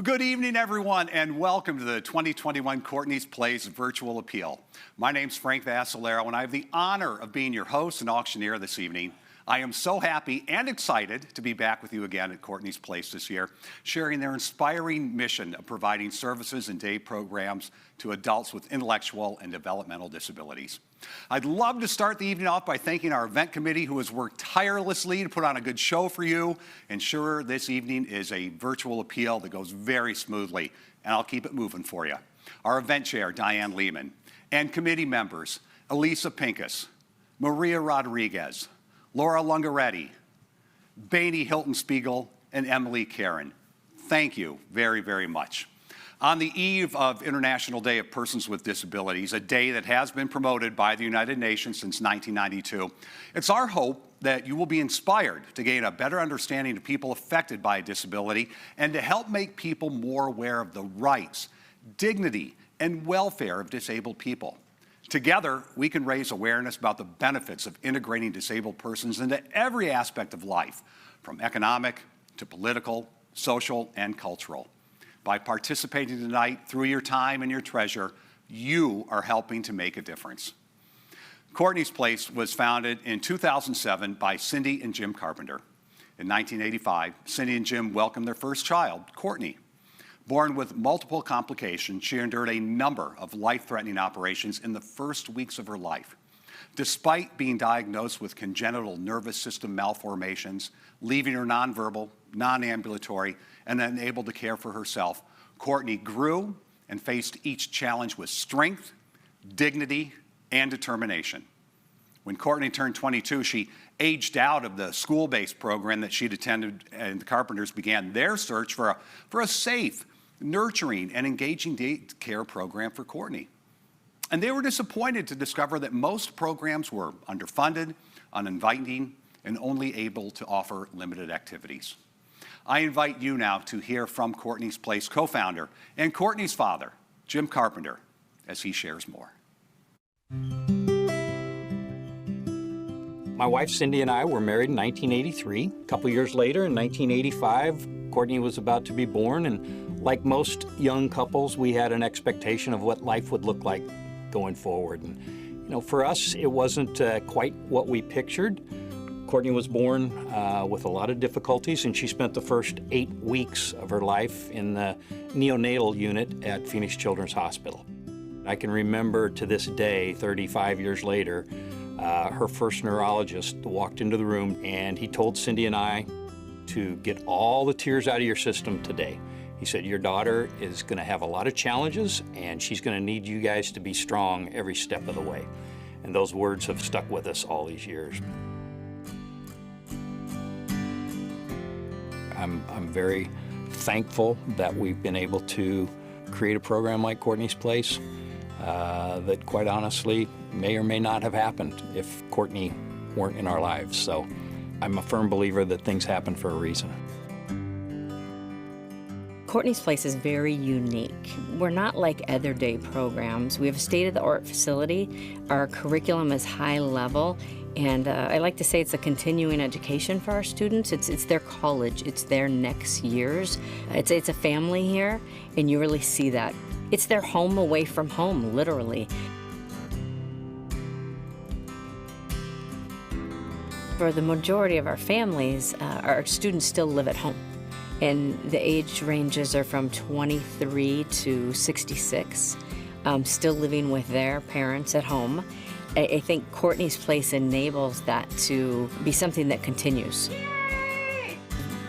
Well, good evening, everyone, and welcome to the 2021 Courtney's Plays Virtual Appeal. My name's Frank Vassalero, and I have the honor of being your host and auctioneer this evening. I am so happy and excited to be back with you again at Courtney's Place this year, sharing their inspiring mission of providing services and day programs to adults with intellectual and developmental disabilities. I'd love to start the evening off by thanking our event committee who has worked tirelessly to put on a good show for you. Ensure this evening is a virtual appeal that goes very smoothly, and I'll keep it moving for you. Our event chair, Diane Lehman, and committee members, Elisa Pincus, Maria Rodriguez, Laura Lungaretti, Bainey Hilton Spiegel, and Emily Karen. Thank you very, very much. On the eve of International Day of Persons with Disabilities, a day that has been promoted by the United Nations since 1992, it's our hope that you will be inspired to gain a better understanding of people affected by a disability and to help make people more aware of the rights, dignity, and welfare of disabled people. Together, we can raise awareness about the benefits of integrating disabled persons into every aspect of life, from economic to political, social, and cultural. By participating tonight through your time and your treasure, you are helping to make a difference. Courtney's Place was founded in 2007 by Cindy and Jim Carpenter. In 1985, Cindy and Jim welcomed their first child, Courtney. Born with multiple complications, she endured a number of life-threatening operations in the first weeks of her life. Despite being diagnosed with congenital nervous system malformations, leaving her nonverbal, non-ambulatory, and unable to care for herself, Courtney grew and faced each challenge with strength, dignity, and determination. When Courtney turned 22, she aged out of the school-based program that she'd attended, and the Carpenters began their search for a safe, nurturing, and engaging day care program for Courtney. And they were disappointed to discover that most programs were underfunded, uninviting, and only able to offer limited activities. I invite you now to hear from Courtney's Place co-founder and Courtney's father, Jim Carpenter, as he shares more. My wife Cindy and I were married in 1983. A couple years later, in 1985, Courtney was about to be born, and like most young couples, we had an expectation of what life would look like going forward. And for us, it wasn't quite what we pictured. Courtney was born with a lot of difficulties, and she spent the first 8 weeks of her life in the neonatal unit at Phoenix Children's Hospital. I can remember to this day, 35 years later, her first neurologist walked into the room and he told Cindy and I to get all the tears out of your system today. He said, your daughter is going to have a lot of challenges and she's going to need you guys to be strong every step of the way. And those words have stuck with us all these years. I'm very thankful that we've been able to create a program like Courtney's Place that quite honestly may or may not have happened if Courtney weren't in our lives. So I'm a firm believer that things happen for a reason. Courtney's Place is very unique. We're not like other day programs. We have a state-of-the-art facility. Our curriculum is high level, and I like to say it's a continuing education for our students. It's their college. It's their next years. It's a family here, and you really see that. It's their home away from home, literally. For the majority of our families, our students still live at home. And the age ranges are from 23 to 66, still living with their parents at home. I think Courtney's Place enables that to be something that continues.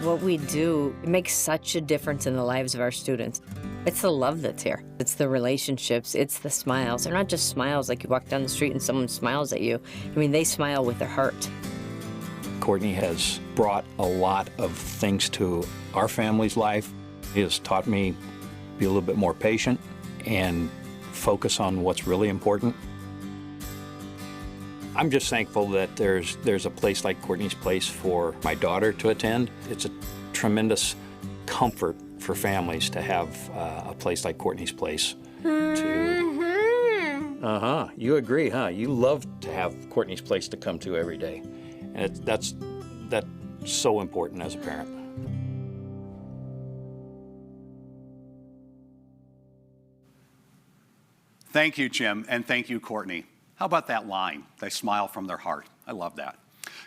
What we do makes such a difference in the lives of our students. It's the love that's here. It's the relationships. It's the smiles. They're not just smiles like you walk down the street and someone smiles at you. I mean, they smile with their heart. Courtney has brought a lot of things to our family's life. He has taught me to be a little bit more patient and focus on what's really important. I'm just thankful that there's a place like Courtney's Place for my daughter to attend. It's a tremendous comfort for families to have a place like Courtney's Place to... You agree, huh? You love to have Courtney's Place to come to every day. And that's so important as a parent. Thank you, Jim, and thank you, Courtney. How about that line? They smile from their heart. I love that.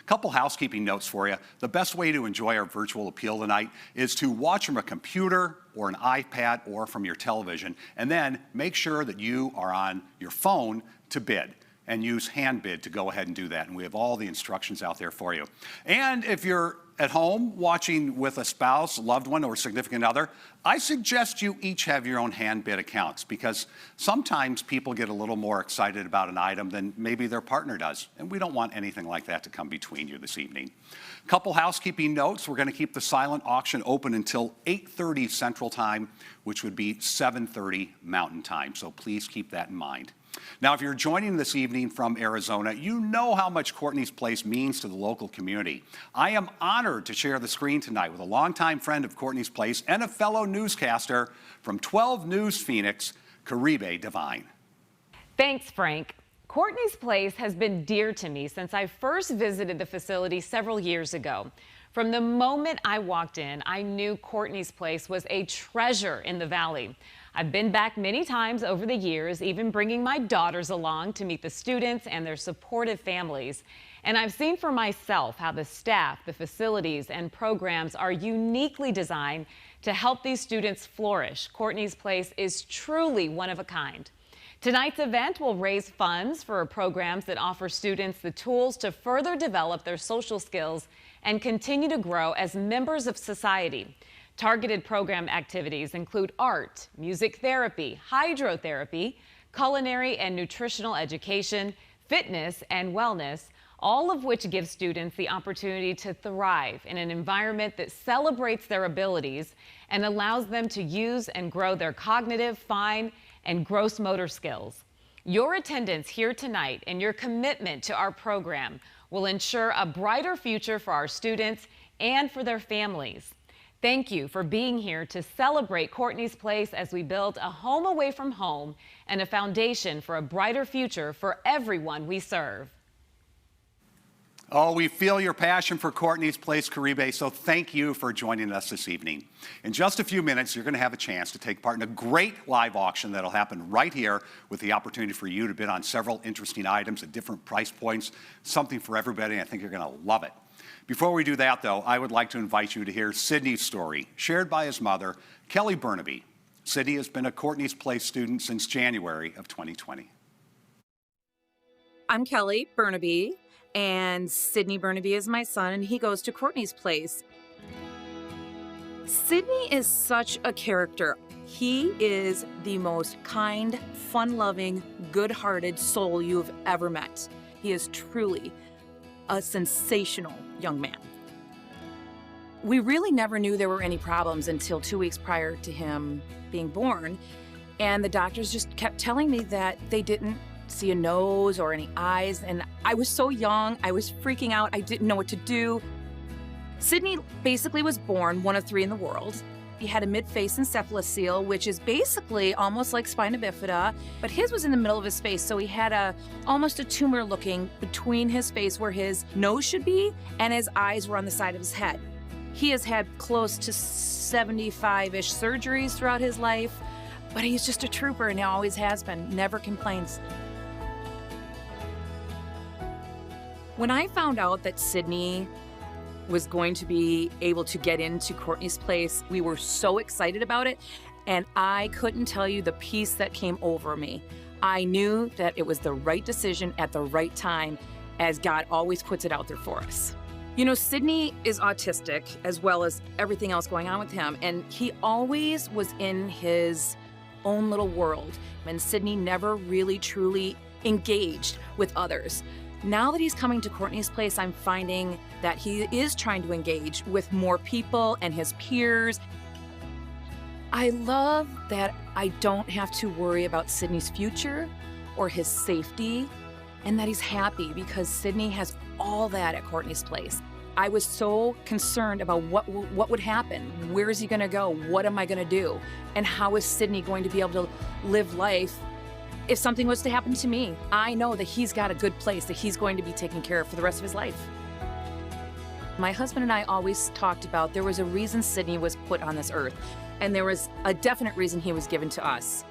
Couple housekeeping notes for you. The best way to enjoy our virtual appeal tonight is to watch from a computer or an iPad or from your television, and then make sure that you are on your phone to bid, and use hand bid to go ahead and do that. And we have all the instructions out there for you. And if you're at home watching with a spouse, loved one, or significant other, I suggest you each have your own hand bid accounts, because sometimes people get a little more excited about an item than maybe their partner does. And we don't want anything like that to come between you this evening. Couple housekeeping notes. We're going to keep the silent auction open until 8:30 Central Time, which would be 7:30 Mountain Time. So please keep that in mind. Now, if you're joining this evening from Arizona, you know how much Courtney's Place means to the local community. I am honored to share the screen tonight with a longtime friend of Courtney's Place and a fellow newscaster from 12 News Phoenix, Caribe Divine. Thanks, Frank. Courtney's Place has been dear to me since I first visited the facility several years ago. From the moment I walked in, I knew Courtney's Place was a treasure in the Valley. I've been back many times over the years, even bringing my daughters along to meet the students and their supportive families. And I've seen for myself how the staff, the facilities, and programs are uniquely designed to help these students flourish. Courtney's Place is truly one of a kind. Tonight's event will raise funds for programs that offer students the tools to further develop their social skills and continue to grow as members of society. Targeted program activities include art, music therapy, hydrotherapy, culinary and nutritional education, fitness and wellness, all of which give students the opportunity to thrive in an environment that celebrates their abilities and allows them to use and grow their cognitive, fine, and gross motor skills. Your attendance here tonight and your commitment to our program will ensure a brighter future for our students and for their families. Thank you for being here to celebrate Courtney's Place as we build a home away from home and a foundation for a brighter future for everyone we serve. Oh, we feel your passion for Courtney's Place, Caribe, so thank you for joining us this evening. In just a few minutes, you're going to have a chance to take part in a great live auction that'll happen right here, with the opportunity for you to bid on several interesting items at different price points, something for everybody. I think you're going to love it. Before we do that, though, I would like to invite you to hear Sydney's story, shared by his mother, Kelly Burnaby. Sydney has been a Courtney's Place student since January of 2020. I'm Kelly Burnaby, and Sydney Burnaby is my son, and he goes to Courtney's Place. Sydney is such a character. He is the most kind, fun-loving, good-hearted soul you've ever met. He is truly a sensational young man. We really never knew there were any problems until 2 weeks prior to him being born, and the doctors just kept telling me that they didn't see a nose or any eyes, and I was so young, I was freaking out, I didn't know what to do. Sydney basically was born one of 3 in the world. He had a mid-face encephalocele, which is basically almost like spina bifida, but his was in the middle of his face, so he had almost a tumor looking between his face where his nose should be, and his eyes were on the side of his head. He has had close to 75-ish surgeries throughout his life, but he's just a trooper, and he always has been, never complains. When I found out that Sydney was going to be able to get into Courtney's Place, we were so excited about it, and I couldn't tell you the peace that came over me. I knew that it was the right decision at the right time, as God always puts it out there for us. You know, Sydney is autistic, as well as everything else going on with him, and he always was in his own little world, and Sydney never really truly engaged with others. Now that he's coming to Courtney's Place, I'm finding that he is trying to engage with more people and his peers. I love that I don't have to worry about Sydney's future or his safety, and that he's happy because Sydney has all that at Courtney's Place. I was so concerned about what would happen. Where is he going to go? What am I going to do? And how is Sydney going to be able to live life if something was to happen to me? I know that he's got a good place that he's going to be taken care of for the rest of his life. My husband and I always talked about there was a reason Sydney was put on this earth, and there was a definite reason he was given to us.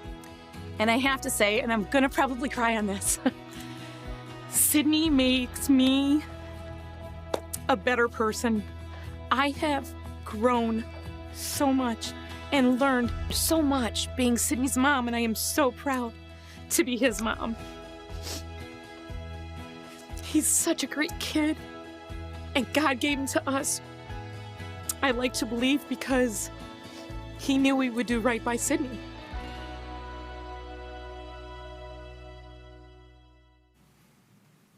And I have to say, and I'm gonna probably cry on this, Sydney makes me a better person. I have grown so much and learned so much being Sydney's mom, and I am so proud to be his mom. He's such a great kid, and God gave him to us. I like to believe because he knew we would do right by Sydney.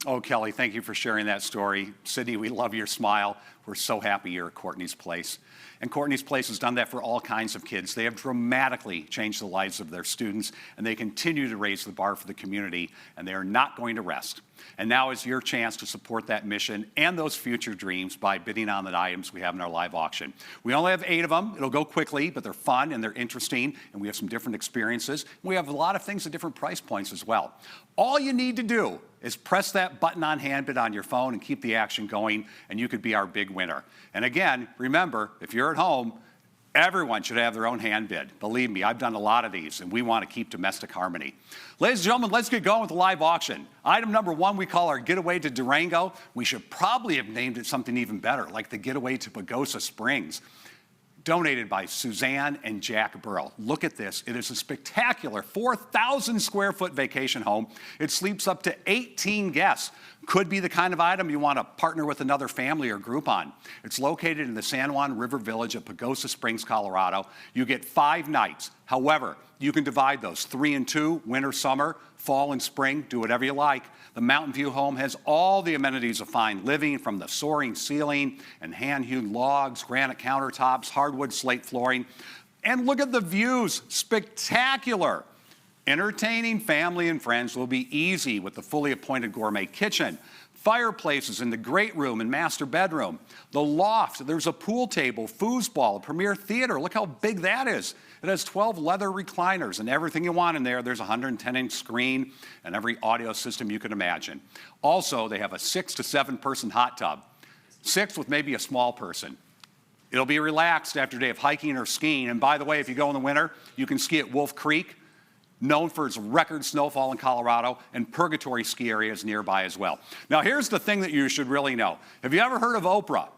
Oh, Kelly, thank you for sharing that story. Sydney, we love your smile. We're so happy you're at Courtney's Place. And Courtney's Place has done that for all kinds of kids. They have dramatically changed the lives of their students, and they continue to raise the bar for the community, and they are not going to rest. And now is your chance to support that mission and those future dreams by bidding on the items we have in our live auction. We only have 8 of them. It'll go quickly, but they're fun and they're interesting, and we have some different experiences. We have a lot of things at different price points as well. All you need to do is press that button on hand bid on your phone and keep the action going, and you could be our big winner. And again, remember, if you're at home, everyone should have their own hand bid. Believe me, I've done a lot of these, and we want to keep domestic harmony. Ladies and gentlemen, let's get going with the live auction. Item number 1 we call our Getaway to Durango. We should probably have named it something even better, like the Getaway to Pagosa Springs. Donated by Suzanne and Jack Burrell. Look at this. It is a spectacular 4,000 square foot vacation home. It sleeps up to 18 guests. Could be the kind of item you want to partner with another family or group on. It's located in the San Juan River Village of Pagosa Springs, Colorado. You get 5 nights. However, you can divide those 3 and 2, winter, summer, fall and spring, do whatever you like. The Mountain View home has all the amenities of fine living, from the soaring ceiling and hand-hewn logs, granite countertops, hardwood slate flooring. And look at the views, spectacular. Entertaining family and friends will be easy with the fully appointed gourmet kitchen, fireplaces in the great room and master bedroom, the loft, there's a pool table, foosball, a premier theater. Look how big that is. It has 12 leather recliners and everything you want in there. There's a 110-inch screen and every audio system you can imagine. Also, they have a 6 to 7 person hot tub, 6 with maybe a small person. It'll be relaxed after a day of hiking or skiing. And by the way, if you go in the winter, you can ski at Wolf Creek, known for its record snowfall in Colorado, and Purgatory ski areas nearby as well. Now, here's the thing that you should really know. Have you ever heard of Oprah?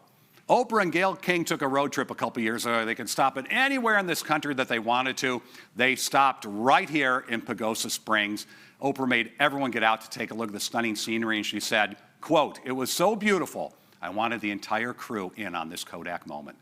Oprah and Gayle King took a road trip a couple years ago. They could stop at anywhere in this country that they wanted to. They stopped right here in Pagosa Springs. Oprah made everyone get out to take a look at the stunning scenery, and she said, quote, "It was so beautiful, I wanted the entire crew in on this Kodak moment."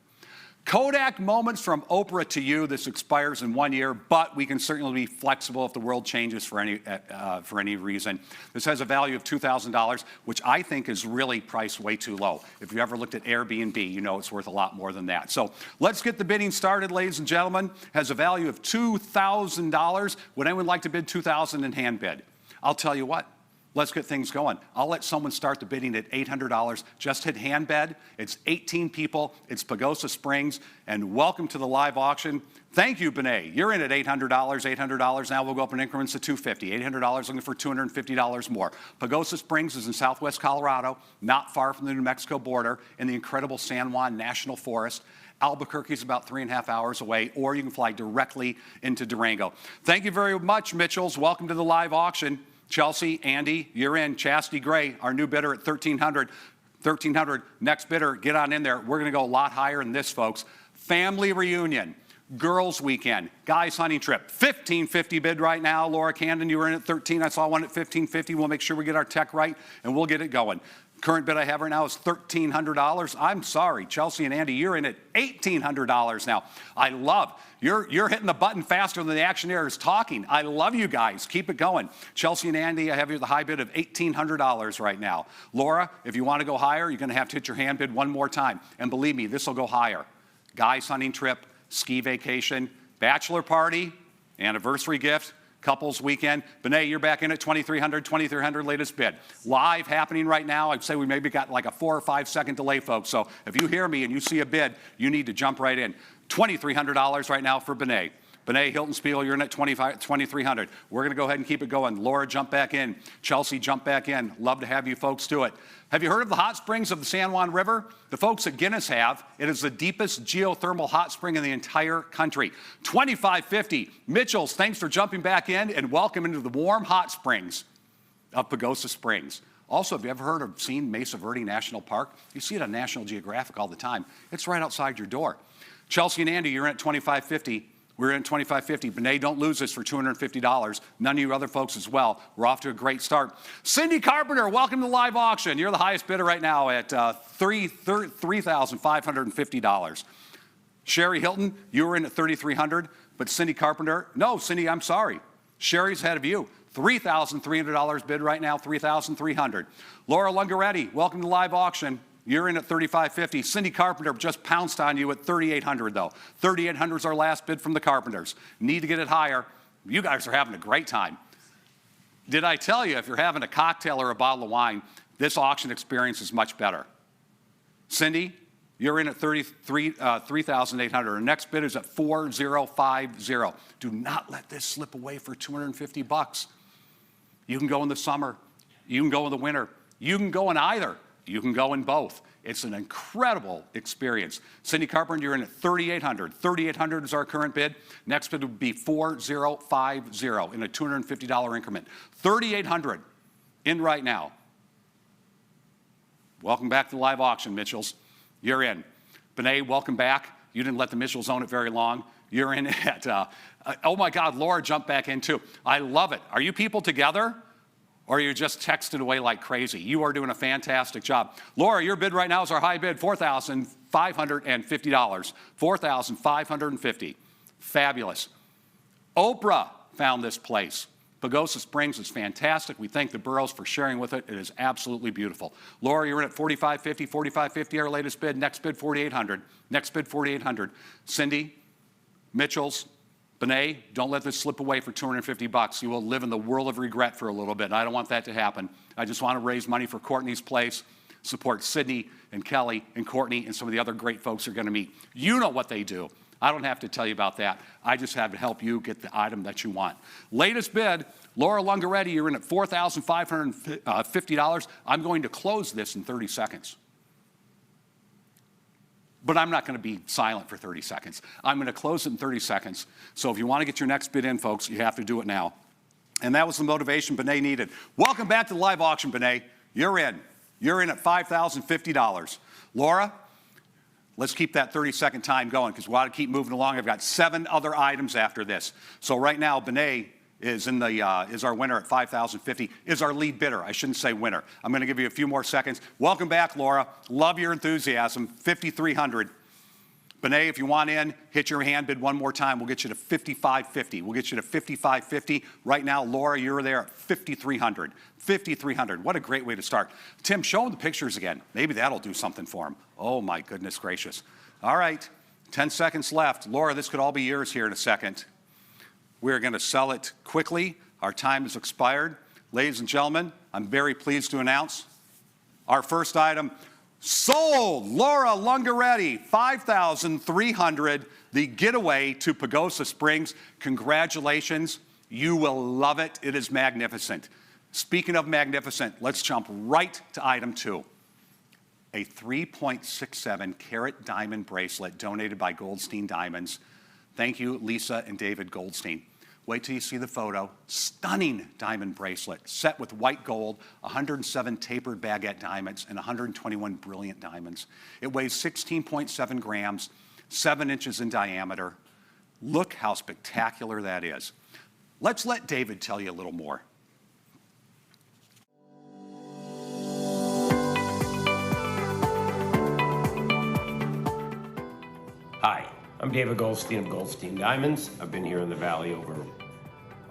Kodak moments from Oprah to you. This expires in 1 year, but we can certainly be flexible if the world changes for any reason. This has a value of $2,000, which I think is really priced way too low. If you ever looked at Airbnb, you know it's worth a lot more than that. So let's get the bidding started, ladies and gentlemen. Has a value of $2,000. Would anyone like to bid $2,000 in hand bid? I'll tell you what. Let's get things going. I'll let someone start the bidding at $800. Just hit hand bid. It's 18 people. It's Pagosa Springs. And welcome to the live auction. Thank you, Benet. You're in at $800. $800. Now we'll go up in increments to $250. $800 looking for $250 more. Pagosa Springs is in southwest Colorado, not far from the New Mexico border, in the incredible San Juan National Forest. Albuquerque is about 3.5 hours away, or you can fly directly into Durango. Thank you very much, Mitchells. Welcome to the live auction. Chelsea, Andy, you're in. Chastity Gray, our new bidder at $1,300. $1,300, next bidder, get on in there. We're gonna go a lot higher than this, folks. Family reunion, girls weekend, guys hunting trip, $1,550 bid right now. Laura Camden, you were in at 13. I saw one at $1,550. We'll make sure we get our tech right and we'll get it going. Current bid I have right now is $1,300. I'm sorry, Chelsea and Andy, you're in at $1,800 now. I love, you're hitting the button faster than the actioneer is talking. I love you guys. Keep it going. Chelsea and Andy, I have here the high bid of $1,800 right now. Laura, if you want to go higher, you're going to have to hit your hand bid one more time. And believe me, this will go higher. Guys hunting trip, ski vacation, bachelor party, anniversary gift, couples weekend. Benet, you're back in at $2,300, $2,300 latest bid. Live happening right now. I'd say we maybe got like a 4 or 5 second delay, folks. So if you hear me and you see a bid, you need to jump right in. $2,300 right now for Benet. Benet, Hilton Spiegel, you're in at 2,300. We're going to go ahead and keep it going. Laura, jump back in. Chelsea, jump back in. Love to have you folks do it. Have you heard of the hot springs of the San Juan River? The folks at Guinness have. It is the deepest geothermal hot spring in the entire country. 2,550. Mitchell's, thanks for jumping back in and welcome into the warm hot springs of Pagosa Springs. Also, have you ever heard or seen Mesa Verde National Park? You see it on National Geographic all the time. It's right outside your door. Chelsea and Andy, you're in at 2,550. We're in 2,550. Benet, don't lose this for $250. None of you other folks as well. We're off to a great start. Cindy Carpenter, welcome to the live auction. You're the highest bidder right now at $3,550. Sherry Hilton, you were in at $3,300, but Cindy Carpenter, no, Cindy, I'm sorry. Sherry's ahead of you. $3,300 bid right now, $3,300. Laura Lungaretti, welcome to live auction. You're in at $3,550. Cindy Carpenter just pounced on you at $3,800 though. $3,800 is our last bid from the Carpenters. Need to get it higher. You guys are having a great time. Did I tell you if you're having a cocktail or a bottle of wine, this auction experience is much better? Cindy, you're in at $3,800. Our next bid is at $4,050. Do not let this slip away for $250. You can go in the summer. You can go in the winter. You can go in either. You can go in both. It's an incredible experience. Cindy Carpenter, you're in at $3,800. $3,800 is our current bid. Next bid would be $4,050 in a $250 increment. $3,800 in right now. Welcome back to the live auction, Mitchells. You're in. Benet, welcome back. You didn't let the Mitchells own it very long. You're in at, oh my God, Laura jumped back in too. I love it. Are you people together? Or are you just texting away like crazy? You are doing a fantastic job. Laura, your bid right now is our high bid, $4,550. $4,550. Fabulous. Oprah found this place. Pagosa Springs is fantastic. We thank the boroughs for sharing with it. It is absolutely beautiful. Laura, you're in at $4,550. $4,550, our latest bid. Next bid, $4,800. Next bid, $4,800. Cindy, Mitchell's, Benet, don't let this slip away for $250. You will live in the world of regret for a little bit. I don't want that to happen. I just want to raise money for Courtney's place, support Sydney and Kelly and Courtney and some of the other great folks you're going to meet. You know what they do. I don't have to tell you about that. I just have to help you get the item that you want. Latest bid, Laura Lungaretti, you're in at $4,550. I'm going to close this in 30 seconds. But I'm not going to be silent for 30 seconds. I'm going to close it in 30 seconds. So if you want to get your next bid in, folks, you have to do it now. And that was the motivation Benet needed. Welcome back to the live auction, Benet. You're in. You're in at $5,050. Laura, let's keep that 30-second time going because we want to keep moving along. I've got 7 other items after this. So right now, Benet is our winner at $5,050, is our lead bidder. I shouldn't say winner. I'm going to give you a few more seconds. Welcome back, Laura. Love your enthusiasm. $5,300. Benet, if you want in, hit your hand bid one more time. We'll get you to $5,550. We'll get you to $5,550. Right now, Laura, you're there at $5,300. $5,300. What a great way to start. Tim, show them the pictures again. Maybe that'll do something for them. Oh, my goodness gracious. All right, 10 seconds left. Laura, this could all be yours here in a second. We're going to sell it quickly. Our time has expired. Ladies and gentlemen, I'm very pleased to announce our first item sold. Laura Lungaretti, $5,300. The getaway to Pagosa Springs. Congratulations. You will love it. It is magnificent. Speaking of magnificent, let's jump right to item 2. A 3.67 carat diamond bracelet donated by Goldstein Diamonds. Thank you, Lisa and David Goldstein. Wait till you see the photo. Stunning diamond bracelet, set with white gold, 107 tapered baguette diamonds, and 121 brilliant diamonds. It weighs 16.7 grams, 7 inches in diameter. Look how spectacular that is. Let's let David tell you a little more. Hi, I'm David Goldstein of Goldstein Diamonds. I've been here in the Valley over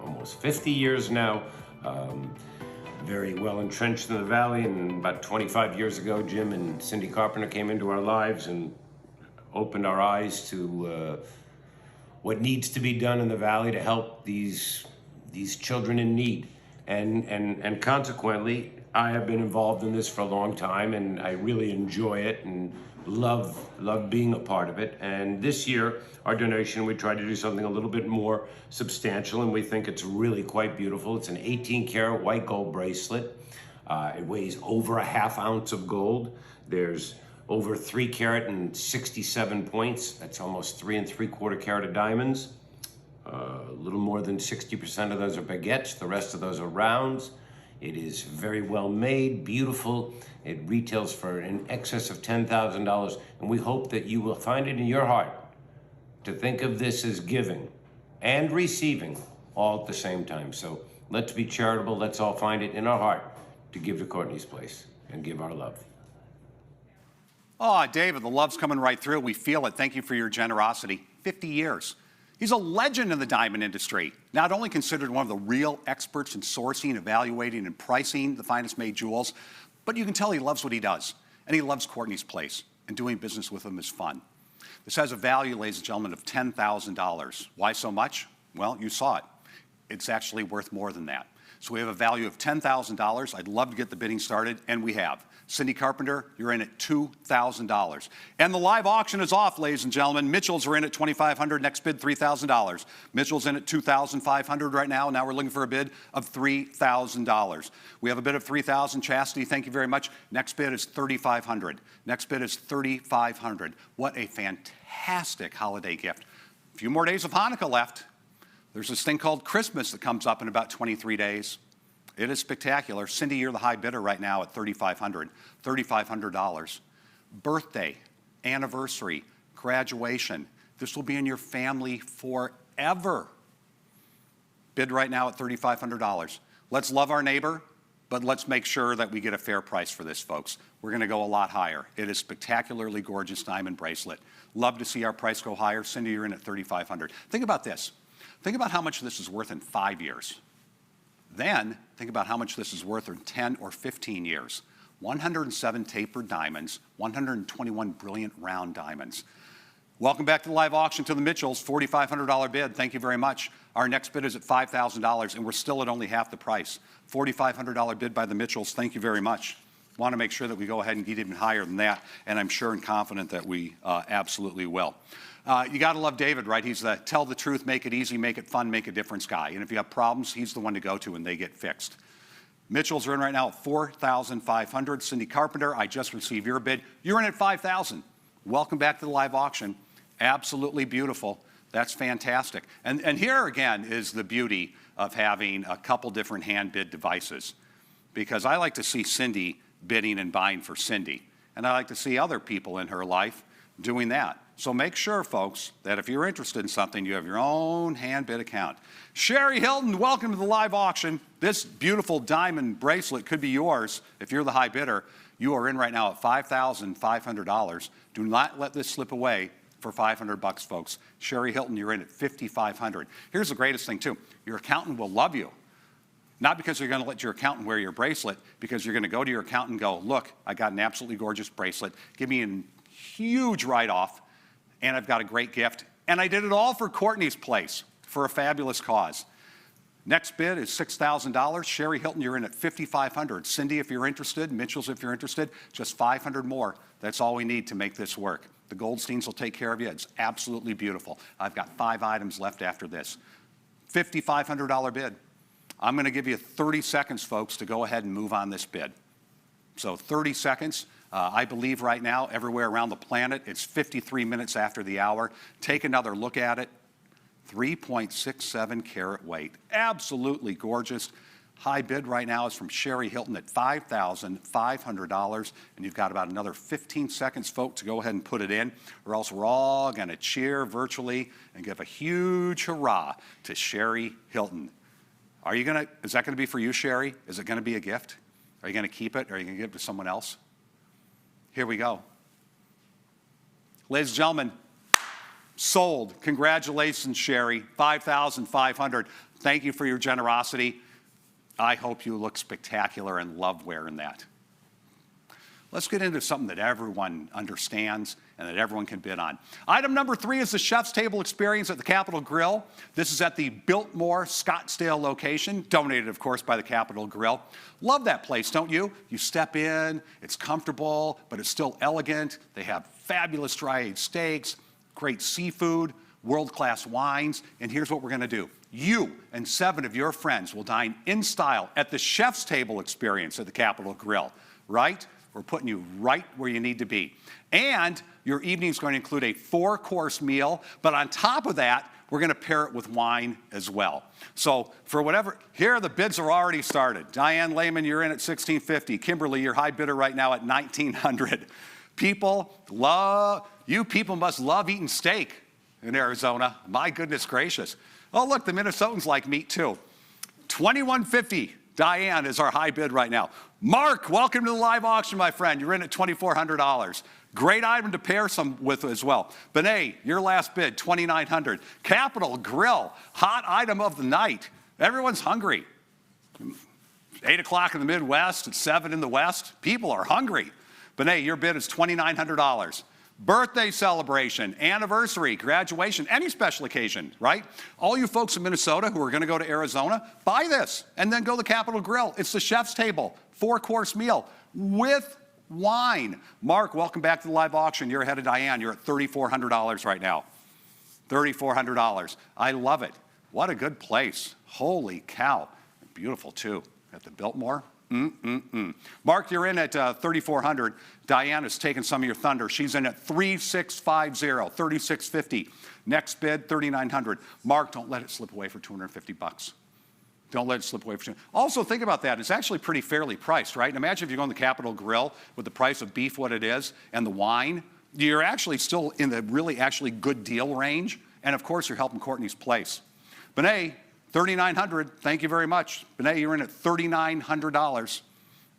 almost 50 years now. Very well entrenched in the Valley, and about 25 years ago, Jim and Cindy Carpenter came into our lives and opened our eyes to what needs to be done in the Valley to help these children in need. And consequently, I have been involved in this for a long time, and I really enjoy it. And love being a part of it. And this year, our donation, we tried to do something a little bit more substantial, and we think it's really quite beautiful. It's an 18-karat white gold bracelet. It weighs over a ½ ounce of gold. There's over 3 carat and 67 points. That's almost 3 3/4 carat of diamonds. A little more than 60% of those are baguettes. The rest of those are rounds. It is very well made, beautiful. It retails for in excess of $10,000. And we hope that you will find it in your heart to think of this as giving and receiving all at the same time. So let's be charitable. Let's all find it in our heart to give to Courtney's Place and give our love. Oh, David, the love's coming right through. We feel it. Thank you for your generosity. 50 years. He's a legend in the diamond industry, not only considered one of the real experts in sourcing, evaluating, and pricing the finest made jewels, but you can tell he loves what he does, and he loves Courtney's Place, and doing business with him is fun. This has a value, ladies and gentlemen, of $10,000. Why so much? Well, you saw it. It's actually worth more than that. So we have a value of $10,000. I'd love to get the bidding started, and we have. Cindy Carpenter, you're in at $2,000. And the live auction is off, ladies and gentlemen. Mitchell's are in at $2,500. Next bid, $3,000. Mitchell's in at $2,500 right now. Now we're looking for a bid of $3,000. We have a bid of $3,000. Chastity, thank you very much. Next bid is $3,500. Next bid is $3,500. What a fantastic holiday gift. A few more days of Hanukkah left. There's this thing called Christmas that comes up in about 23 days. It is spectacular. Cindy, you're the high bidder right now at $3,500. Birthday, anniversary, graduation. This will be in your family forever. Bid right now at $3,500. Let's love our neighbor, but let's make sure that we get a fair price for this, folks. We're going to go a lot higher. It is spectacularly gorgeous diamond bracelet. Love to see our price go higher. Cindy, you're in at $3,500. Think about this. Think about how much this is worth in 5 years. Then think about how much this is worth in 10 or 15 years. 107 tapered diamonds, 121 brilliant round diamonds. Welcome back to the live auction to the Mitchells, $4,500 bid. Thank you very much. Our next bid is at $5,000, and we're still at only half the price. $4,500 bid by the Mitchells. Thank you very much. Want to make sure that we go ahead and get even higher than that, and I'm sure and confident that we absolutely will. You got to love David, right? He's the tell the truth, make it easy, make it fun, make a difference guy. And if you have problems, he's the one to go to and they get fixed. Mitchell's are in right now at $4,500. Cindy Carpenter, I just received your bid. You're in at $5,000. Welcome back to the live auction. Absolutely beautiful. That's fantastic. And here again is the beauty of having a couple different hand bid devices, because I like to see Cindy bidding and buying for Cindy. And I like to see other people in her life doing that. So make sure, folks, that if you're interested in something, you have your own hand bid account. Sherry Hilton, welcome to the live auction. This beautiful diamond bracelet could be yours if you're the high bidder. You are in right now at $5,500. Do not let this slip away for $500, folks. Sherry Hilton, you're in at $5,500. Here's the greatest thing, too. Your accountant will love you. Not because you're going to let your accountant wear your bracelet, because you're going to go to your accountant and go, look, I got an absolutely gorgeous bracelet. Give me a huge write-off, and I've got a great gift. And I did it all for Courtney's Place for a fabulous cause. Next bid is $6,000. Sherry Hilton, you're in at $5,500. Cindy, if you're interested, Mitchell's, if you're interested, just $500 more. That's all we need to make this work. The Goldsteins will take care of you. It's absolutely beautiful. I've got 5 items left after this. $5,500 bid. I'm going to give you 30 seconds, folks, to go ahead and move on this bid. So 30 seconds. I believe right now, everywhere around the planet, it's 53 minutes after the hour. Take another look at it. 3.67 carat weight. Absolutely gorgeous. High bid right now is from Sherry Hilton at $5,500. And you've got about another 15 seconds, folks, to go ahead and put it in, or else we're all going to cheer virtually and give a huge hurrah to Sherry Hilton. Is that going to be for you, Sherry? Is it going to be a gift? Are you going to keep it? Or are you going to give it to someone else? Here we go. Ladies and gentlemen, sold. Congratulations, Sherry. $5,500. Thank you for your generosity. I hope you look spectacular and love wearing that. Let's get into something that everyone understands and that everyone can bid on. Item number 3 is the Chef's Table experience at the Capitol Grill. This is at the Biltmore Scottsdale location, donated, of course, by the Capitol Grill. Love that place, don't you? You step in, it's comfortable, but it's still elegant. They have fabulous dry-aged steaks, great seafood, world-class wines, and here's what we're going to do. You and 7 of your friends will dine in style at the Chef's Table experience at the Capitol Grill, right? We're putting you right where you need to be. And your evening is going to include a 4-course meal, but on top of that, we're going to pair it with wine as well. So for whatever, here the bids are already started. Diane Lehman, you're in at $1,650. Kimberly, your high bidder right now at $1,900. You people must love eating steak in Arizona. My goodness gracious. Oh, look, the Minnesotans like meat too. $2,150. Diane is our high bid right now. Mark, welcome to the live auction, my friend. You're in at $2,400. Great item to pair some with as well. Benet, your last bid, $2,900. Capitol Grill, hot item of the night. Everyone's hungry. 8 o'clock in the Midwest, it's 7 in the West. People are hungry. Benet, your bid is $2,900. Birthday celebration, anniversary, graduation, any special occasion, right? All you folks in Minnesota who are going to go to Arizona, buy this and then go to the Capitol Grill. It's the Chef's Table, 4-course meal with wine. Mark, welcome back to the live auction. You're ahead of Diane. You're at $3,400 right now. $3,400. I love it. What a good place. Holy cow. Beautiful, too. At the Biltmore. Mark, you're in at $3,400. Diane has taken some of your thunder. She's in at $3,650, $3,650. Next bid, $3,900. Mark, don't let it slip away for $250. Don't let it slip away for $250. Also, think about that. It's actually pretty fairly priced, right? Imagine if you go on the Capitol Grill with the price of beef, what it is, and the wine. You're actually still in the really actually good deal range. And, of course, you're helping Courtney's place. Benet, $3,900. Thank you very much. Benet, you're in at $3,900.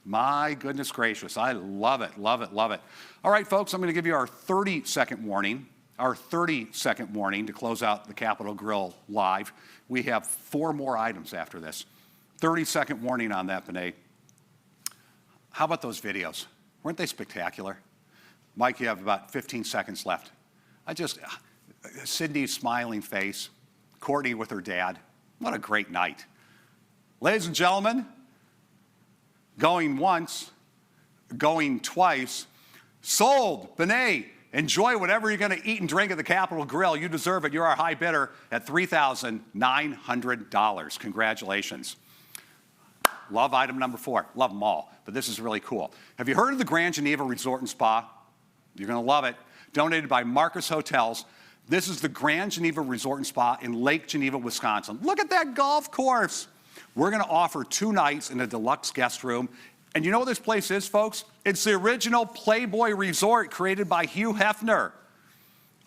My goodness gracious. I love it, love it, love it. All right, folks, I'm going to give you our 30-second warning. Our 30-second warning to close out the Capitol Grill live. We have 4 more items after this. 30-second warning on that, Benet. How about those videos? Weren't they spectacular? Mike, you have about 15 seconds left. Sydney's smiling face, Courtney with her dad. What a great night. Ladies and gentlemen, going once, going twice, sold. Benet, enjoy whatever you're going to eat and drink at the Capitol Grill. You deserve it. You're our high bidder at $3,900. Congratulations. Love item number 4. Love them all, but this is really cool. Have you heard of the Grand Geneva Resort and Spa? You're going to love it. Donated by Marcus Hotels. This is the Grand Geneva Resort and Spa in Lake Geneva, Wisconsin. Look at that golf course. We're going to offer 2 nights in a deluxe guest room. And you know what this place is, folks? It's the original Playboy Resort created by Hugh Hefner.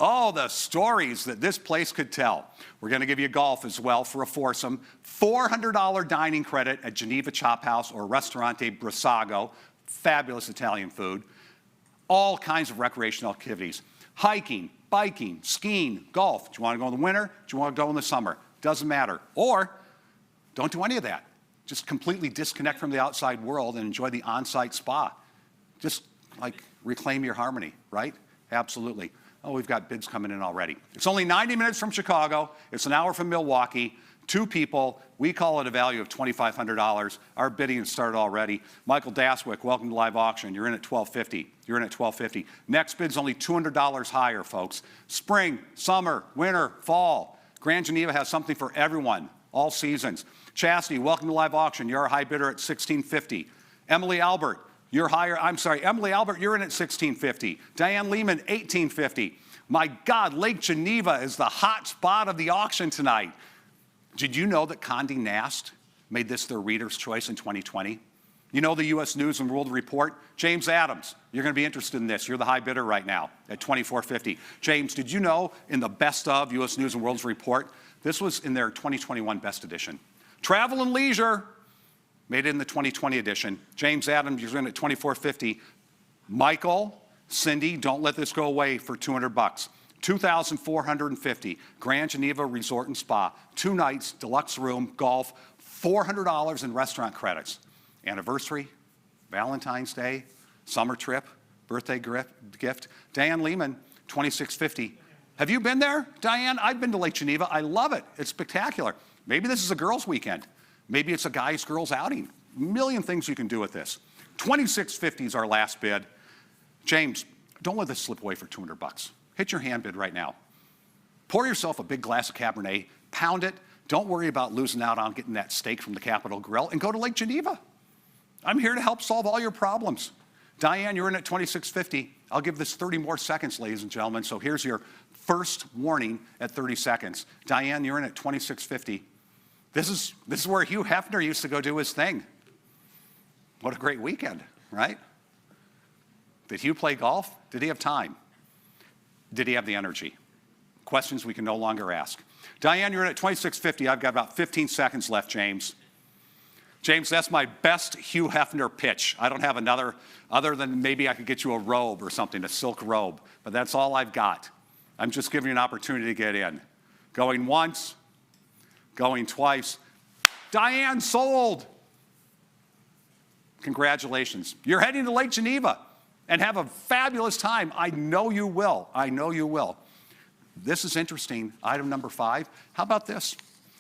Oh, the stories that this place could tell. We're going to give you golf as well for a foursome. $400 dining credit at Geneva Chop House or Ristorante Brissago. Fabulous Italian food. All kinds of recreational activities. Hiking, biking, skiing, golf. Do you want to go in the winter? Do you want to go in the summer? Doesn't matter. Or don't do any of that. Just completely disconnect from the outside world and enjoy the on-site spa. Just like reclaim your harmony, right? Absolutely. Oh, we've got bids coming in already. It's only 90 minutes from Chicago. It's an hour from Milwaukee. 2 people. We call it a value of $2,500. Our bidding has started already. Michael Daswick, welcome to live auction. You're in at $1,250. You're in at $1,250. Next bid's only $200 higher, folks. Spring, summer, winter, fall. Grand Geneva has something for everyone, all seasons. Chastity, welcome to live auction. You're our high bidder at $1,650. Emily Albert, Emily Albert, you're in at $1,650. Diane Lehman, $1,850. My God, Lake Geneva is the hot spot of the auction tonight. Did you know that Condé Nast made this their reader's choice in 2020? You know the U.S. News and World Report? James Adams, you're going to be interested in this. You're the high bidder right now at $2,450. James, did you know in the best of U.S. News and World Report, this was in their 2021 best edition. Travel and Leisure made it in the 2020 edition. James Adams, you're in at $2,450. Michael, Cindy, don't let this go away for $200. $2,450. Grand Geneva Resort and Spa. 2 nights, deluxe room, golf, $400 in restaurant credits. Anniversary, Valentine's Day, summer trip, birthday gift. Diane Lehman, $26.50. Have you been there, Diane? I've been to Lake Geneva. I love it. It's spectacular. Maybe this is a girls' weekend. Maybe it's a guys-girls outing. A million things you can do with this. $26.50 is our last bid. James, don't let this slip away for $200. Hit your hand bid right now. Pour yourself a big glass of Cabernet, pound it. Don't worry about losing out on getting that steak from the Capitol Grill, and go to Lake Geneva. I'm here to help solve all your problems. Diane, you're in at $26.50. I'll give this 30 more seconds, ladies and gentlemen. So here's your first warning at 30 seconds. Diane, you're in at $26.50. This is where Hugh Hefner used to go do his thing. What a great weekend, right? Did Hugh play golf? Did he have time? Did he have the energy? Questions we can no longer ask. Diane, you're in at $26.50. I've got about 15 seconds left, James. James, that's my best Hugh Hefner pitch. I don't have another, other than maybe I could get you a robe or something, a silk robe, but that's all I've got. I'm just giving you an opportunity to get in. Going once, going twice. Diane, sold. Congratulations. You're heading to Lake Geneva and have a fabulous time. I know you will. I know you will. This is interesting. Item number 5. How about this?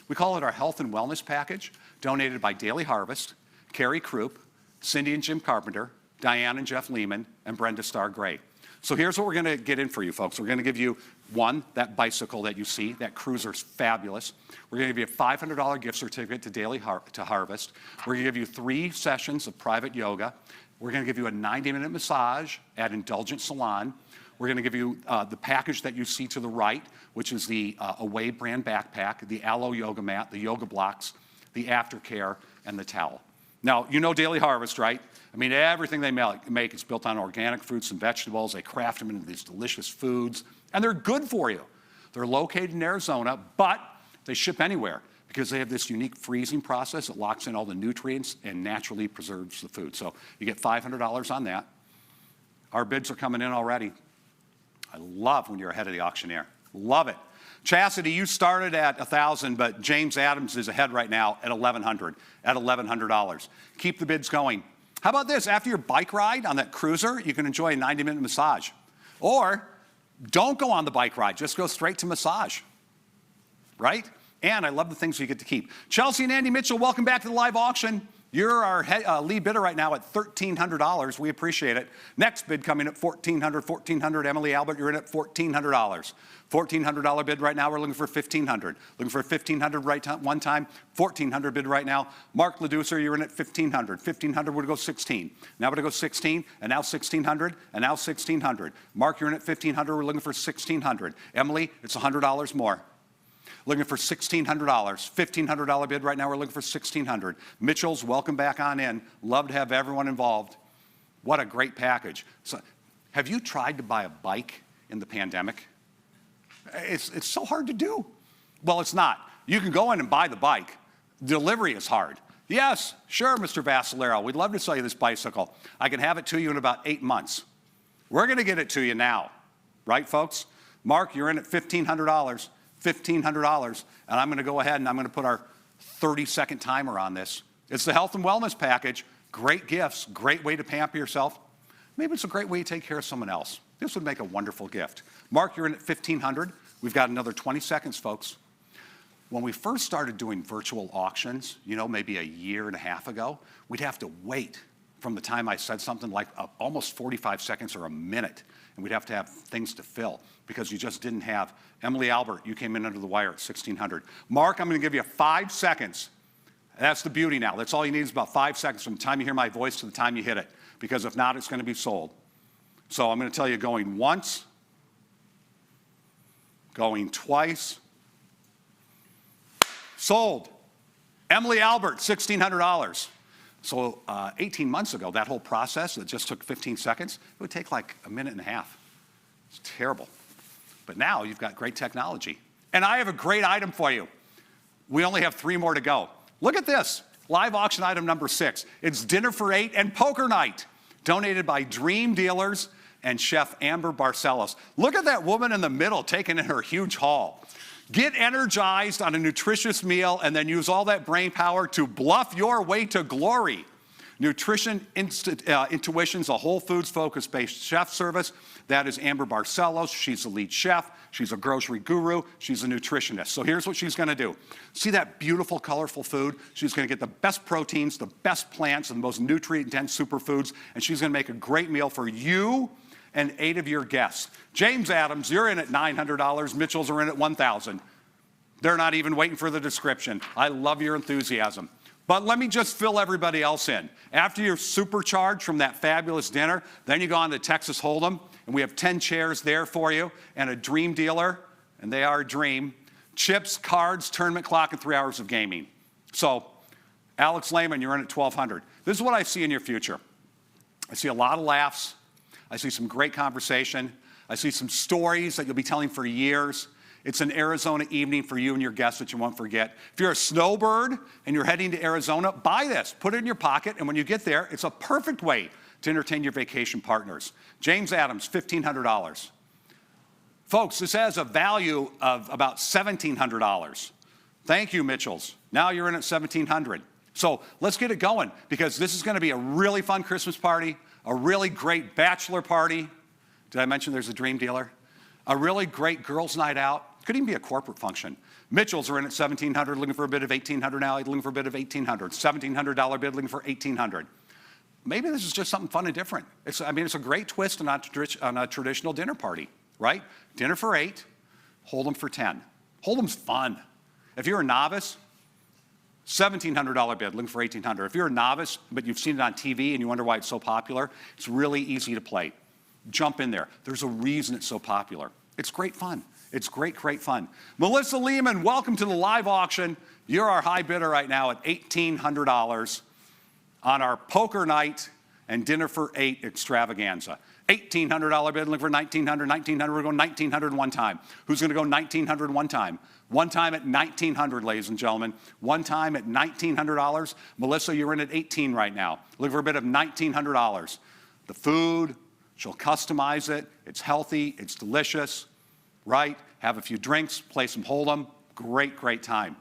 We call it our health and wellness package, donated by Daily Harvest, Carrie Krupp, Cindy and Jim Carpenter, Diane and Jeff Lehman, and Brenda Starr Gray. So here's what we're going to get in for you, folks. We're going to give you, one, that bicycle that you see. That cruiser's fabulous. We're going to give you a $500 gift certificate to to Harvest. We're going to give you 3 sessions of private yoga. We're going to give you a 90-minute massage at Indulgent Salon. We're going to give you the package that you see to the right, which is the Away brand backpack, the Aloe yoga mat, the yoga blocks, the aftercare, and the towel. Now, you know Daily Harvest, right? I mean, everything they make is built on organic fruits and vegetables. They craft them into these delicious foods, and they're good for you. They're located in Arizona, but they ship anywhere because they have this unique freezing process that locks in all the nutrients and naturally preserves the food. So you get $500 on that. Our bids are coming in already. I love when you're ahead of the auctioneer. Love it. Chastity, you started at $1,000, but James Adams is ahead right now at $1,100, at $1,100. Keep the bids going. How about this? After your bike ride on that cruiser, you can enjoy a 90-minute massage. Or don't go on the bike ride. Just go straight to massage, right? And I love the things we get to keep. Chelsea and Andy Mitchell, welcome back to the live auction. You're our lead bidder right now at $1,300. We appreciate it. Next bid coming at $1,400. Emily Albert, you're in at $1,400. $1,400 bid right now. We're looking for $1,500. Looking for $1,500 right one time. $1,400 bid right now. Mark Leducer, you're in at $1,500. $1,500 would go 16. Now we're going to go 16, and now $1,600, and now $1,600. Mark, you're in at $1,500. We're looking for $1,600. Emily, it's $100 more. Looking for $1,600. $1,500 bid right now. We're looking for $1,600. Mitchell's, welcome back on in. Love to have everyone involved. What a great package. So, have you tried to buy a bike in the pandemic? It's so hard to do. Well, it's not. You can go in and buy the bike. Delivery is hard. Yes, sure, Mr. Vassalero. We'd love to sell you this bicycle. I can have it to you in about 8 months. We're going to get it to you now. Right, folks? Mark, you're in at $1,500. $1,500, and I'm going to go ahead and I'm going to put our 30-second timer on this. It's the health and wellness package. Great gifts, great way to pamper yourself. Maybe it's a great way to take care of someone else. This would make a wonderful gift. Mark, you're in at $1,500. We've got another 20 seconds, folks. When we first started doing virtual auctions, you know, maybe a year and a half ago, we'd have to wait from the time I said something like almost 45 seconds or a minute, and we'd have to have things to fill because you just didn't have. Emily Albert, you came in under the wire at $1,600. Mark, I'm going to give you 5 seconds. That's the beauty now. That's all you need is about 5 seconds from the time you hear my voice to the time you hit it, because if not, it's going to be sold. So I'm going to tell you going once, going twice, sold. Emily Albert, $1,600. So 18 months ago, that whole process that just took 15 seconds, it would take like a minute and a half. It's terrible. But now you've got great technology. And I have a great item for you. We only have 3 more to go. Look at this. Live auction item number 6. It's dinner for 8 and poker night, donated by Dream Dealers and Chef Amber Barcelos. Look at that woman in the middle taking in her huge haul. Get energized on a nutritious meal and then use all that brain power to bluff your way to glory. Nutrition Intuition's a whole foods focus-based chef service. That is Amber Barcelos. She's the lead chef. She's a grocery guru. She's a nutritionist. So here's what she's going to do. See that beautiful, colorful food? She's going to get the best proteins, the best plants, and the most nutrient-dense superfoods, and she's going to make a great meal for you and 8 of your guests. James Adams, you're in at $900. Mitchell's are in at $1,000. They're not even waiting for the description. I love your enthusiasm. But let me just fill everybody else in. After you're supercharged from that fabulous dinner, then you go on to Texas Hold'em, and we have 10 chairs there for you, and a dream dealer, and they are a dream, chips, cards, tournament clock, and 3 hours of gaming. So, Alex Lehman, you're in at $1,200. This is what I see in your future. I see a lot of laughs. I see some great conversation. I see some stories that you'll be telling for years. It's an Arizona evening for you and your guests that you won't forget. If you're a snowbird and you're heading to Arizona, buy this. Put it in your pocket, and when you get there, it's a perfect way to entertain your vacation partners. James Adams, $1,500. Folks, this has a value of about $1,700. Thank you, Mitchells. Now you're in at $1,700. So let's get it going, because this is going to be a really fun Christmas party, a really great bachelor party. Did I mention there's a dream dealer? A really great girls' night out. Could even be a corporate function. Mitchell's are in at $1,700, looking for a bid of $1,800 now, looking for a bid of $1,800. $1,700 bid, looking for $1,800. Maybe this is just something fun and different. It's a great twist on a traditional dinner party, right? Dinner for 8, Hold'em for 10. Hold'em's fun. If you're a novice, $1,700 bid, looking for $1,800. If you're a novice, but you've seen it on TV and you wonder why it's so popular, it's really easy to play. Jump in there. There's a reason it's so popular. It's great fun. It's great, great fun. Melissa Lehman, welcome to the live auction. You're our high bidder right now at $1,800 on our poker night and dinner for 8 extravaganza. $1,800 bid, looking for $1,900. $1,900, we're going $1,900 one time. Who's going to go $1,900 one time? One time at $1,900, ladies and gentlemen. One time at $1,900. Melissa, you're in at 18 right now. Looking for a bid of $1,900. The food, she'll customize it. It's healthy. It's delicious, right? Have a few drinks, play some Hold'em. Great, great time.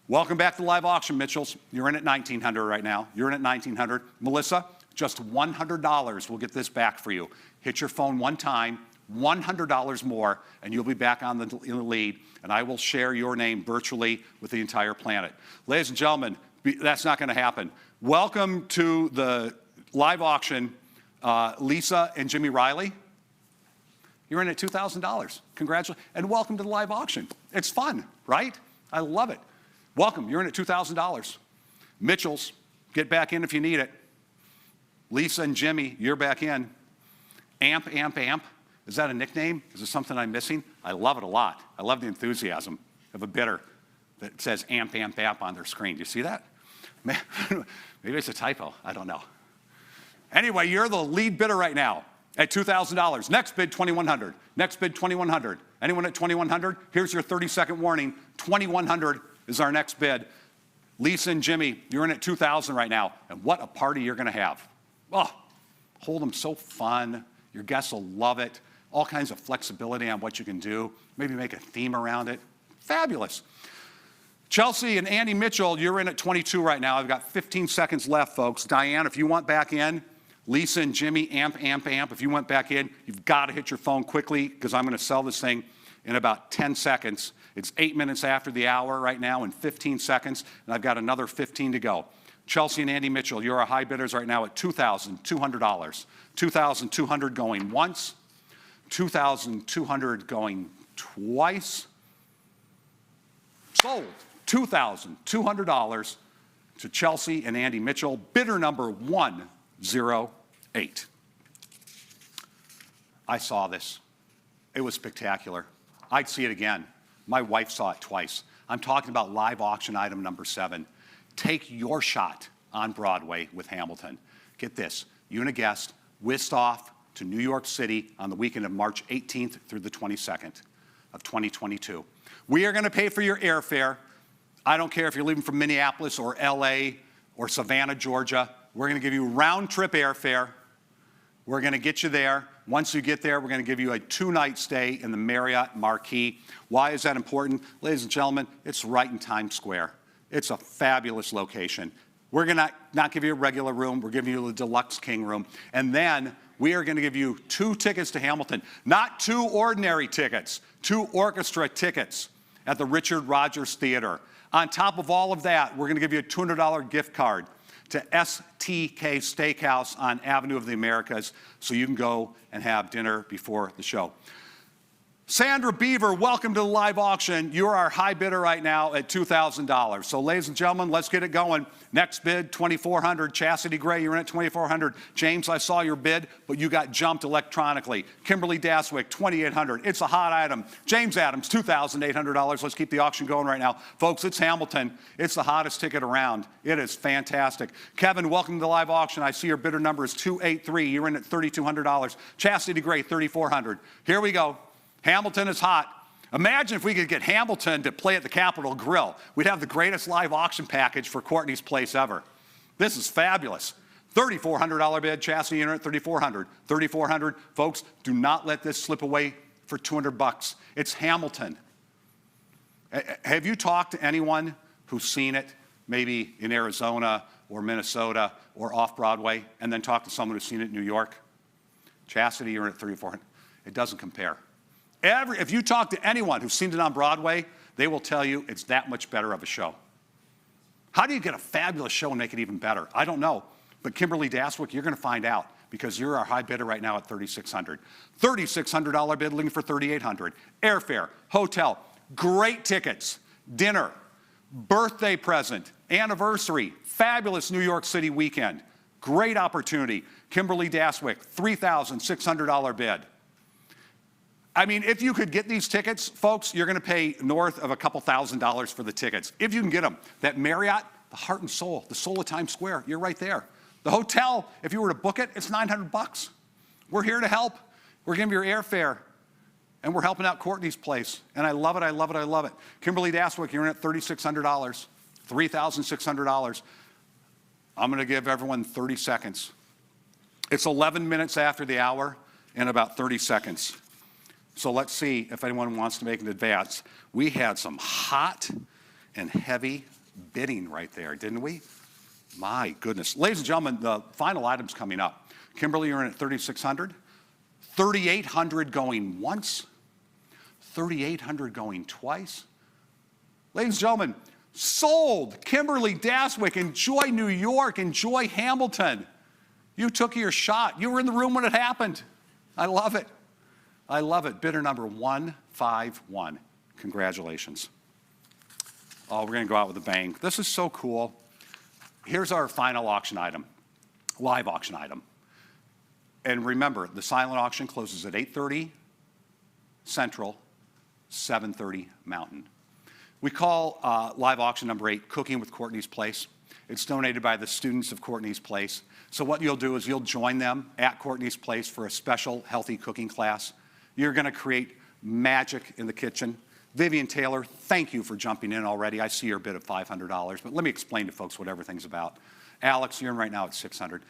Welcome back to the live auction, Mitchells. You're in at $1,900 right now. You're in at $1,900. Melissa, just $100 will get this back for you. Hit your phone one time, $100 more, and you'll be back in the lead, and I will share your name virtually with the entire planet. Ladies and gentlemen, that's not going to happen. Welcome to the live auction, Lisa and Jimmy Riley. You're in at $2,000. Congratulations, and welcome to the live auction. It's fun, right? I love it. Welcome, you're in at $2,000. Mitchells, get back in if you need it. Lisa and Jimmy, you're back in. Amp, Amp, Amp. Is that a nickname? Is it something I'm missing? I love it a lot. I love the enthusiasm of a bidder that says Amp, Amp, Amp on their screen. Do you see that? Maybe it's a typo. I don't know. Anyway, you're the lead bidder right now at $2,000. Next bid, $2,100. Next bid, $2,100. Anyone at $2,100? Here's your 30-second warning. $2,100 is our next bid. Lisa and Jimmy, you're in at $2,000 right now. And what a party you're going to have. Oh, Hold'em, so fun. Your guests will love it. All kinds of flexibility on what you can do. Maybe make a theme around it. Fabulous. Chelsea and Andy Mitchell, you're in at 22 right now. I've got 15 seconds left, folks. Diane, if you want back in, Lisa and Jimmy, Amp, Amp, Amp. If you went back in, you've got to hit your phone quickly, because I'm going to sell this thing in about 10 seconds. It's 8 minutes after the hour right now and 15 seconds, and I've got another 15 to go. Chelsea and Andy Mitchell, you're our high bidders right now at $2,200. $2,200 going once, $2,200 going twice. Sold. $2,200 to Chelsea and Andy Mitchell. Bidder number 108. I saw this. It was spectacular. I'd see it again. My wife saw it twice. I'm talking about live auction item number 7. Take your shot on Broadway with Hamilton. Get this, you and a guest whisked off to New York City on the weekend of March 18th through the 22nd of 2022. We are going to pay for your airfare. I don't care if you're leaving from Minneapolis or LA or Savannah, Georgia. We're going to give you round-trip airfare. We're going to get you there. Once you get there, we're going to give you a 2-night stay in the Marriott Marquis. Why is that important? Ladies and gentlemen, it's right in Times Square. It's a fabulous location. We're going to not give you a regular room. We're giving you a deluxe king room. And then we are going to give you 2 tickets to Hamilton. Not 2 ordinary tickets, 2 orchestra tickets at the Richard Rogers Theater. On top of all of that, we're going to give you a $200 gift card to STK Steakhouse on Avenue of the Americas so you can go and have dinner before the show. Sandra Beaver, welcome to the live auction. You're our high bidder right now at $2,000. So ladies and gentlemen, let's get it going. Next bid, $2,400. Chastity Gray, you're in at $2,400. James, I saw your bid, but you got jumped electronically. Kimberly Daswick, $2,800. It's a hot item. James Adams, $2,800. Let's keep the auction going right now. Folks, it's Hamilton. It's the hottest ticket around. It is fantastic. Kevin, welcome to the live auction. I see your bidder number is 283. You're in at $3,200. Chastity Gray, $3,400. Here we go. Hamilton is hot. Imagine if we could get Hamilton to play at the Capitol Grill. We'd have the greatest live auction package for Courtney's Place ever. This is fabulous. $3,400 bid, Chastity unit, $3,400. $3,400. Folks, do not let this slip away for $200. It's Hamilton. Have you talked to anyone who's seen it, maybe in Arizona or Minnesota or off Broadway, and then talked to someone who's seen it in New York? Chastity, you're at $3,400. It doesn't compare. If you talk to anyone who's seen it on Broadway, they will tell you it's that much better of a show. How do you get a fabulous show and make it even better? I don't know. But Kimberly Daswick, you're going to find out because you're our high bidder right now at $3,600. $3,600 bid, looking for $3,800. Airfare, hotel, great tickets, dinner, birthday present, anniversary, fabulous New York City weekend. Great opportunity. Kimberly Daswick, $3,600 bid. I mean, if you could get these tickets, folks, you're going to pay north of a couple $1,000s for the tickets. If you can get them. That Marriott, the heart and soul, the soul of Times Square, you're right there. The hotel, if you were to book it, it's $900. We're here to help. We're giving you your airfare, and we're helping out Courtney's Place. And I love it, I love it, I love it. Kimberly Daswick, you're in at $3,600, $3,600. I'm going to give everyone 30 seconds. It's 11 minutes after the hour and about 30 seconds. So let's see if anyone wants to make an advance. We had some hot and heavy bidding right there, didn't we? My goodness. Ladies and gentlemen, the final item's coming up. Kimberly, you're in at $3,600. $3,800 going once. $3,800 going twice. Ladies and gentlemen, sold. Kimberly Daswick, enjoy New York, enjoy Hamilton. You took your shot. You were in the room when it happened. I love it. I love it. Bidder number 151. Congratulations. Oh, we're going to go out with a bang. This is so cool. Here's our final auction item, live auction item. And remember, the silent auction closes at 8:30 Central, 7:30 Mountain. We call live auction number 8 Cooking with Courtney's Place. It's donated by the students of Courtney's Place. So what you'll do is you'll join them at Courtney's Place for a special healthy cooking class. You're going to create magic in the kitchen. Vivian Taylor, thank you for jumping in already. I see your bid of $500, but let me explain to folks what everything's about. Alex, you're in right now at $600.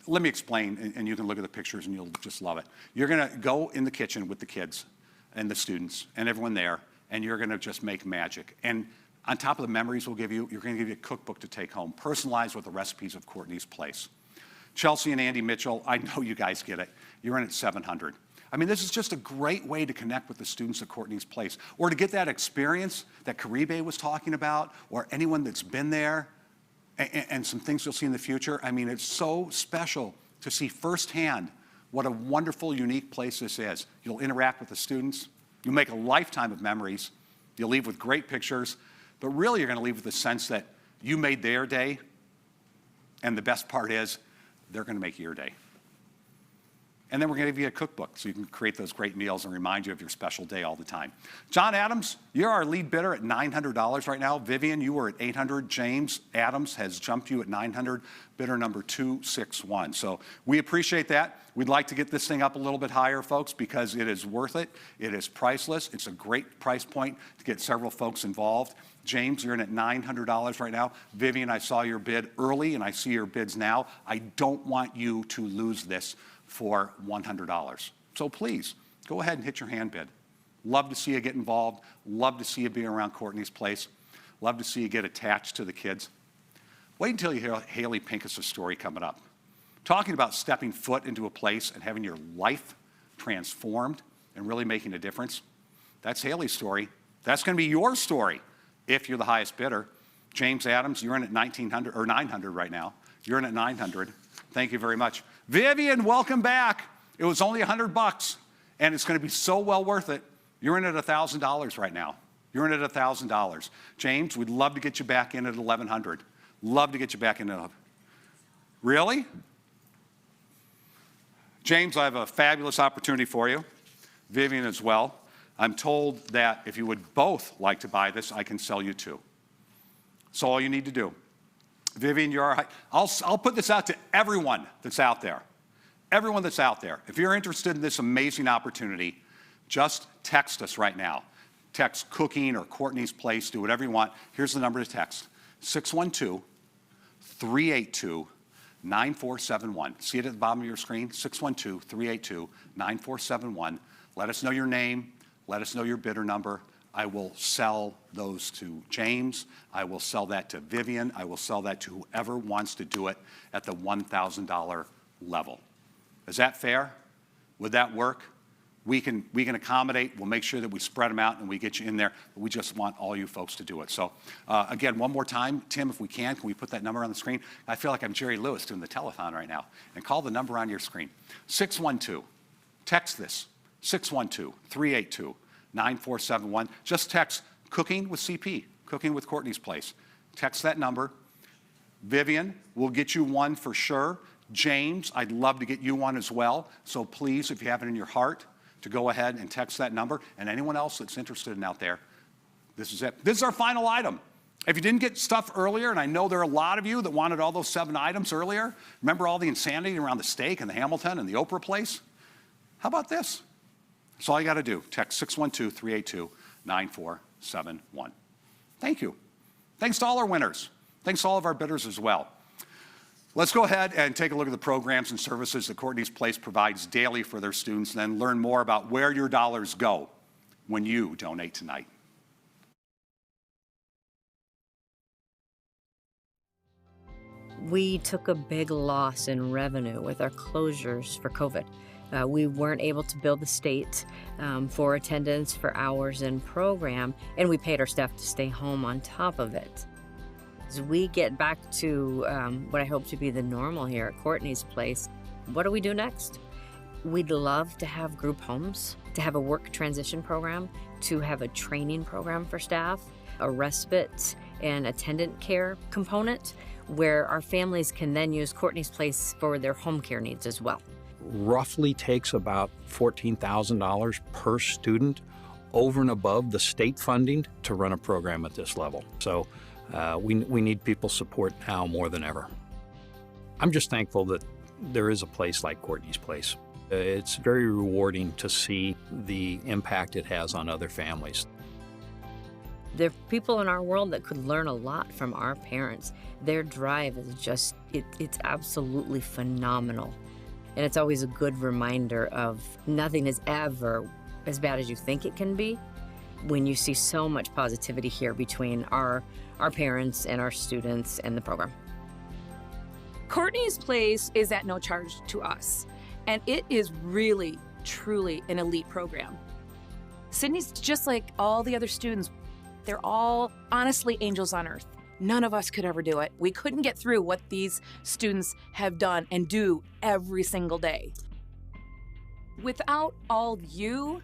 Let me explain, and you can look at the pictures and you'll just love it. You're going to go in the kitchen with the kids and the students and everyone there, and you're going to just make magic. And on top of the memories we'll give you, you're going to give you a cookbook to take home, personalized with the recipes of Courtney's Place. Chelsea and Andy Mitchell, I know you guys get it. You're in at $700. I mean, this is just a great way to connect with the students at Courtney's Place, or to get that experience that Caribe was talking about, or anyone that's been there, and some things you'll see in the future. I mean, it's so special to see firsthand what a wonderful, unique place this is. You'll interact with the students. You'll make a lifetime of memories. You'll leave with great pictures, but really you're going to leave with the sense that you made their day, and the best part is they're going to make your day. And then we're going to give you a cookbook so you can create those great meals and remind you of your special day all the time. John Adams, you're our lead bidder at $900 right now. Vivian, you were at $800. James Adams has jumped you at $900, bidder number 261. So we appreciate that. We'd like to get this thing up a little bit higher, folks, because it is worth it. It is priceless. It's a great price point to get several folks involved. James, you're in at $900 right now. Vivian, I saw your bid early, and I see your bids now. I don't want you to lose this for $100. So please, go ahead and hit your hand bid. Love to see you get involved. Love to see you be around Courtney's Place. Love to see you get attached to the kids. Wait until you hear Haley Pincus' story coming up. Talking about stepping foot into a place and having your life transformed and really making a difference. That's Haley's story. That's going to be your story if you're the highest bidder. James Adams, you're in at 1900 or 900 right now. You're in at 900. Thank you very much. Vivian, welcome back. It was only $100, and it's going to be so well worth it. You're in at $1,000 right now. You're in at $1,000. James, we'd love to get you back in at 1,100. Love to get you back in at. Really? James, I have a fabulous opportunity for you. Vivian as well. I'm told that if you would both like to buy this, I can sell you two. So all you need to do. Vivian, I'll put this out to everyone that's out there. Everyone that's out there. If you're interested in this amazing opportunity, just text us right now. Text Cooking or Courtney's Place, do whatever you want. Here's the number to text, 612-382-9471. See it at the bottom of your screen, 612-382-9471. Let us know your name. Let us know your bidder number. I will sell those to James. I will sell that to Vivian. I will sell that to whoever wants to do it at the $1,000 level. Is that fair? Would that work? We can accommodate. We'll make sure that we spread them out and we get you in there. But we just want all you folks to do it. So again, one more time, Tim, if we can we put that number on the screen? I feel like I'm Jerry Lewis doing the telethon right now. And call the number on your screen. 612. Text this. 612-382-9471. Just text Cooking with CP, Cooking with Courtney's Place. Text that number. Vivian, we'll get you one for sure. James, I'd love to get you one as well. So please, if you have it in your heart, to go ahead and text that number. And anyone else that's interested in out there, this is it. This is our final item. If you didn't get stuff earlier, and I know there are a lot of you that wanted all those 7 items earlier, remember all the insanity around the steak and the Hamilton and the Oprah place? How about this? That's all you got to do. Text 612-382-9471. Thank you. Thanks to all our winners. Thanks to all of our bidders as well. Let's go ahead and take a look at the programs and services that Courtney's Place provides daily for their students, and then learn more about where your dollars go when you donate tonight. We took a big loss in revenue with our closures for COVID. We weren't able to bill the state for attendance, for hours in program, and we paid our staff to stay home on top of it. As we get back to what I hope to be the normal here at Courtney's Place, what do we do next? We'd love to have group homes, to have a work transition program, to have a training program for staff, a respite and attendant care component, where our families can then use Courtney's Place for their home care needs as well. Roughly takes about $14,000 per student over and above the state funding to run a program at this level. So we need people's support now more than ever. I'm just thankful that there is a place like Courtney's Place. It's very rewarding to see the impact it has on other families. There are people in our world that could learn a lot from our parents. Their drive is just, it's absolutely phenomenal. And it's always a good reminder of nothing is ever as bad as you think it can be when you see so much positivity here between our parents and our students and the program. Courtney's Place is at no charge to us, and it is really, truly an elite program. Sydney's just like all the other students. They're all honestly angels on earth. None of us could ever do it. We couldn't get through what these students have done and do every single day. Without all you,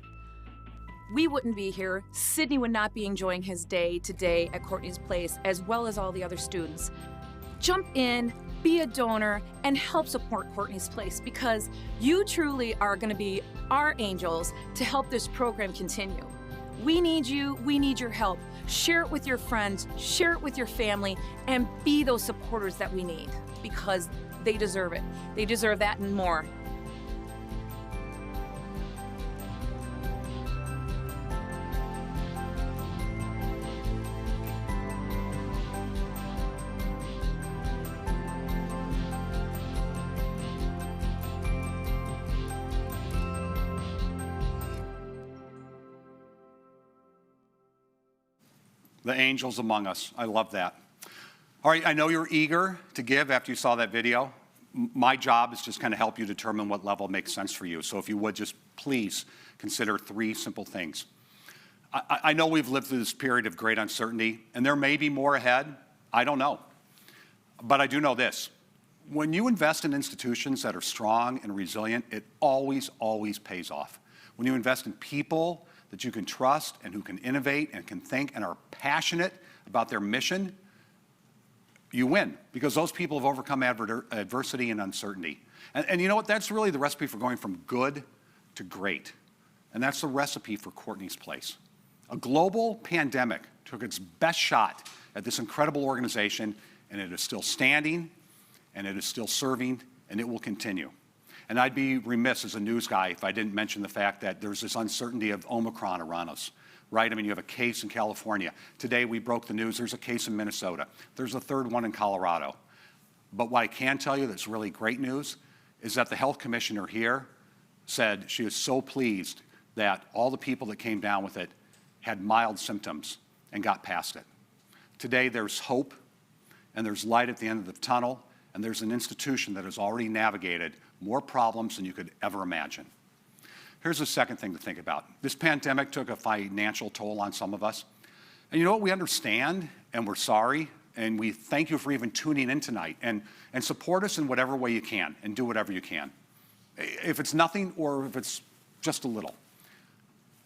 we wouldn't be here. Sydney would not be enjoying his day today at Courtney's Place, as well as all the other students. Jump in, be a donor, and help support Courtney's Place, because you truly are going to be our angels to help this program continue. We need you, we need your help. Share it with your friends, share it with your family, and be those supporters that we need, because they deserve it. They deserve that and more. The angels among us. I love that. All right, I know you're eager to give after you saw that video. My job is just kind of help you determine what level makes sense for you. So if you would just please consider 3 simple things. I know we've lived through this period of great uncertainty, and there may be more ahead. I don't know. But I do know this. When you invest in institutions that are strong and resilient, it always, always pays off. When you invest in people that you can trust and who can innovate and can think and are passionate about their mission, you win, because those people have overcome adversity and uncertainty. And you know what? That's really the recipe for going from good to great. And that's the recipe for Courtney's Place. A global pandemic took its best shot at this incredible organization, and it is still standing, and it is still serving, and it will continue. And I'd be remiss as a news guy if I didn't mention the fact that there's this uncertainty of Omicron around us, right? I mean, you have a case in California. Today we broke the news, there's a case in Minnesota. There's a 3rd one in Colorado. But what I can tell you that's really great news is that the health commissioner here said she was so pleased that all the people that came down with it had mild symptoms and got past it. Today there's hope, and there's light at the end of the tunnel, and there's an institution that has already navigated more problems than you could ever imagine. Here's the second thing to think about. This pandemic took a financial toll on some of us. And you know what? We understand, and we're sorry, and we thank you for even tuning in tonight, and support us in whatever way you can, and do whatever you can. If it's nothing or if it's just a little.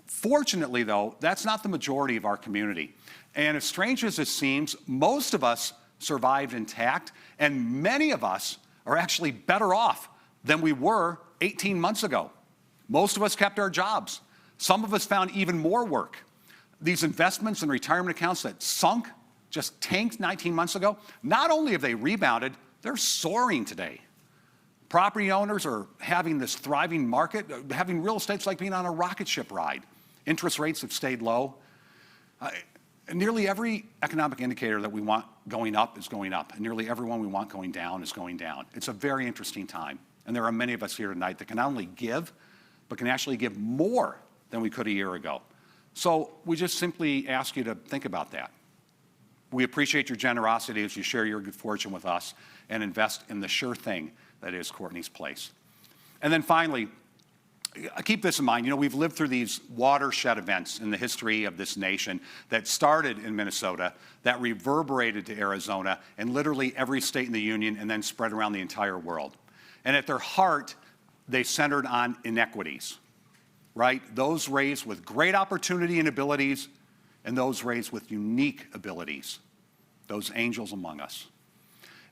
Fortunately, though, that's not the majority of our community. And as strange as it seems, most of us survived intact, and many of us are actually better off than we were 18 months ago. Most of us kept our jobs. Some of us found even more work. These investments and retirement accounts that sunk, just tanked 19 months ago, not only have they rebounded, they're soaring today. Property owners are having this thriving market. Having real estate's like being on a rocket ship ride. Interest rates have stayed low. Nearly every economic indicator that we want going up is going up, and nearly everyone we want going down is going down. It's a very interesting time, and there are many of us here tonight that can not only give, but can actually give more than we could a year ago. So we just simply ask you to think about that. We appreciate your generosity as you share your good fortune with us and invest in the sure thing that is Courtney's Place. And then finally, keep this in mind. You know, we've lived through these watershed events in the history of this nation that started in Minnesota, that reverberated to Arizona, and literally every state in the union, and then spread around the entire world. And at their heart, they centered on inequities, right? Those raised with great opportunity and abilities, and those raised with unique abilities, those angels among us.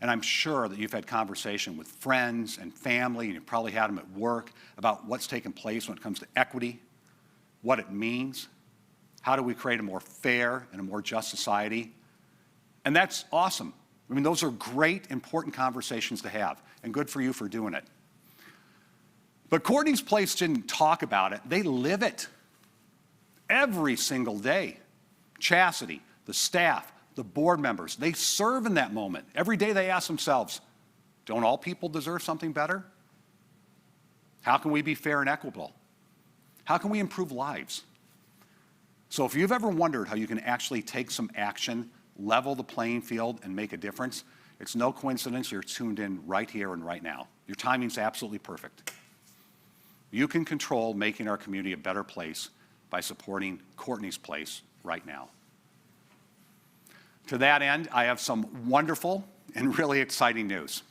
And I'm sure that you've had conversation with friends and family, and you've probably had them at work about what's taken place when it comes to equity, what it means, how do we create a more fair and a more just society. And that's awesome. I mean, those are great, important conversations to have, and good for you for doing it. But Courtney's Place didn't talk about it, they live it every single day. Chastity, the staff, the board members, they serve in that moment. Every day they ask themselves, don't all people deserve something better? How can we be fair and equitable? How can we improve lives? So if you've ever wondered how you can actually take some action, level the playing field, and make a difference, it's no coincidence you're tuned in right here and right now. Your timing's absolutely perfect. You can control making our community a better place by supporting Courtney's Place right now. To that end, I have some wonderful and really exciting news.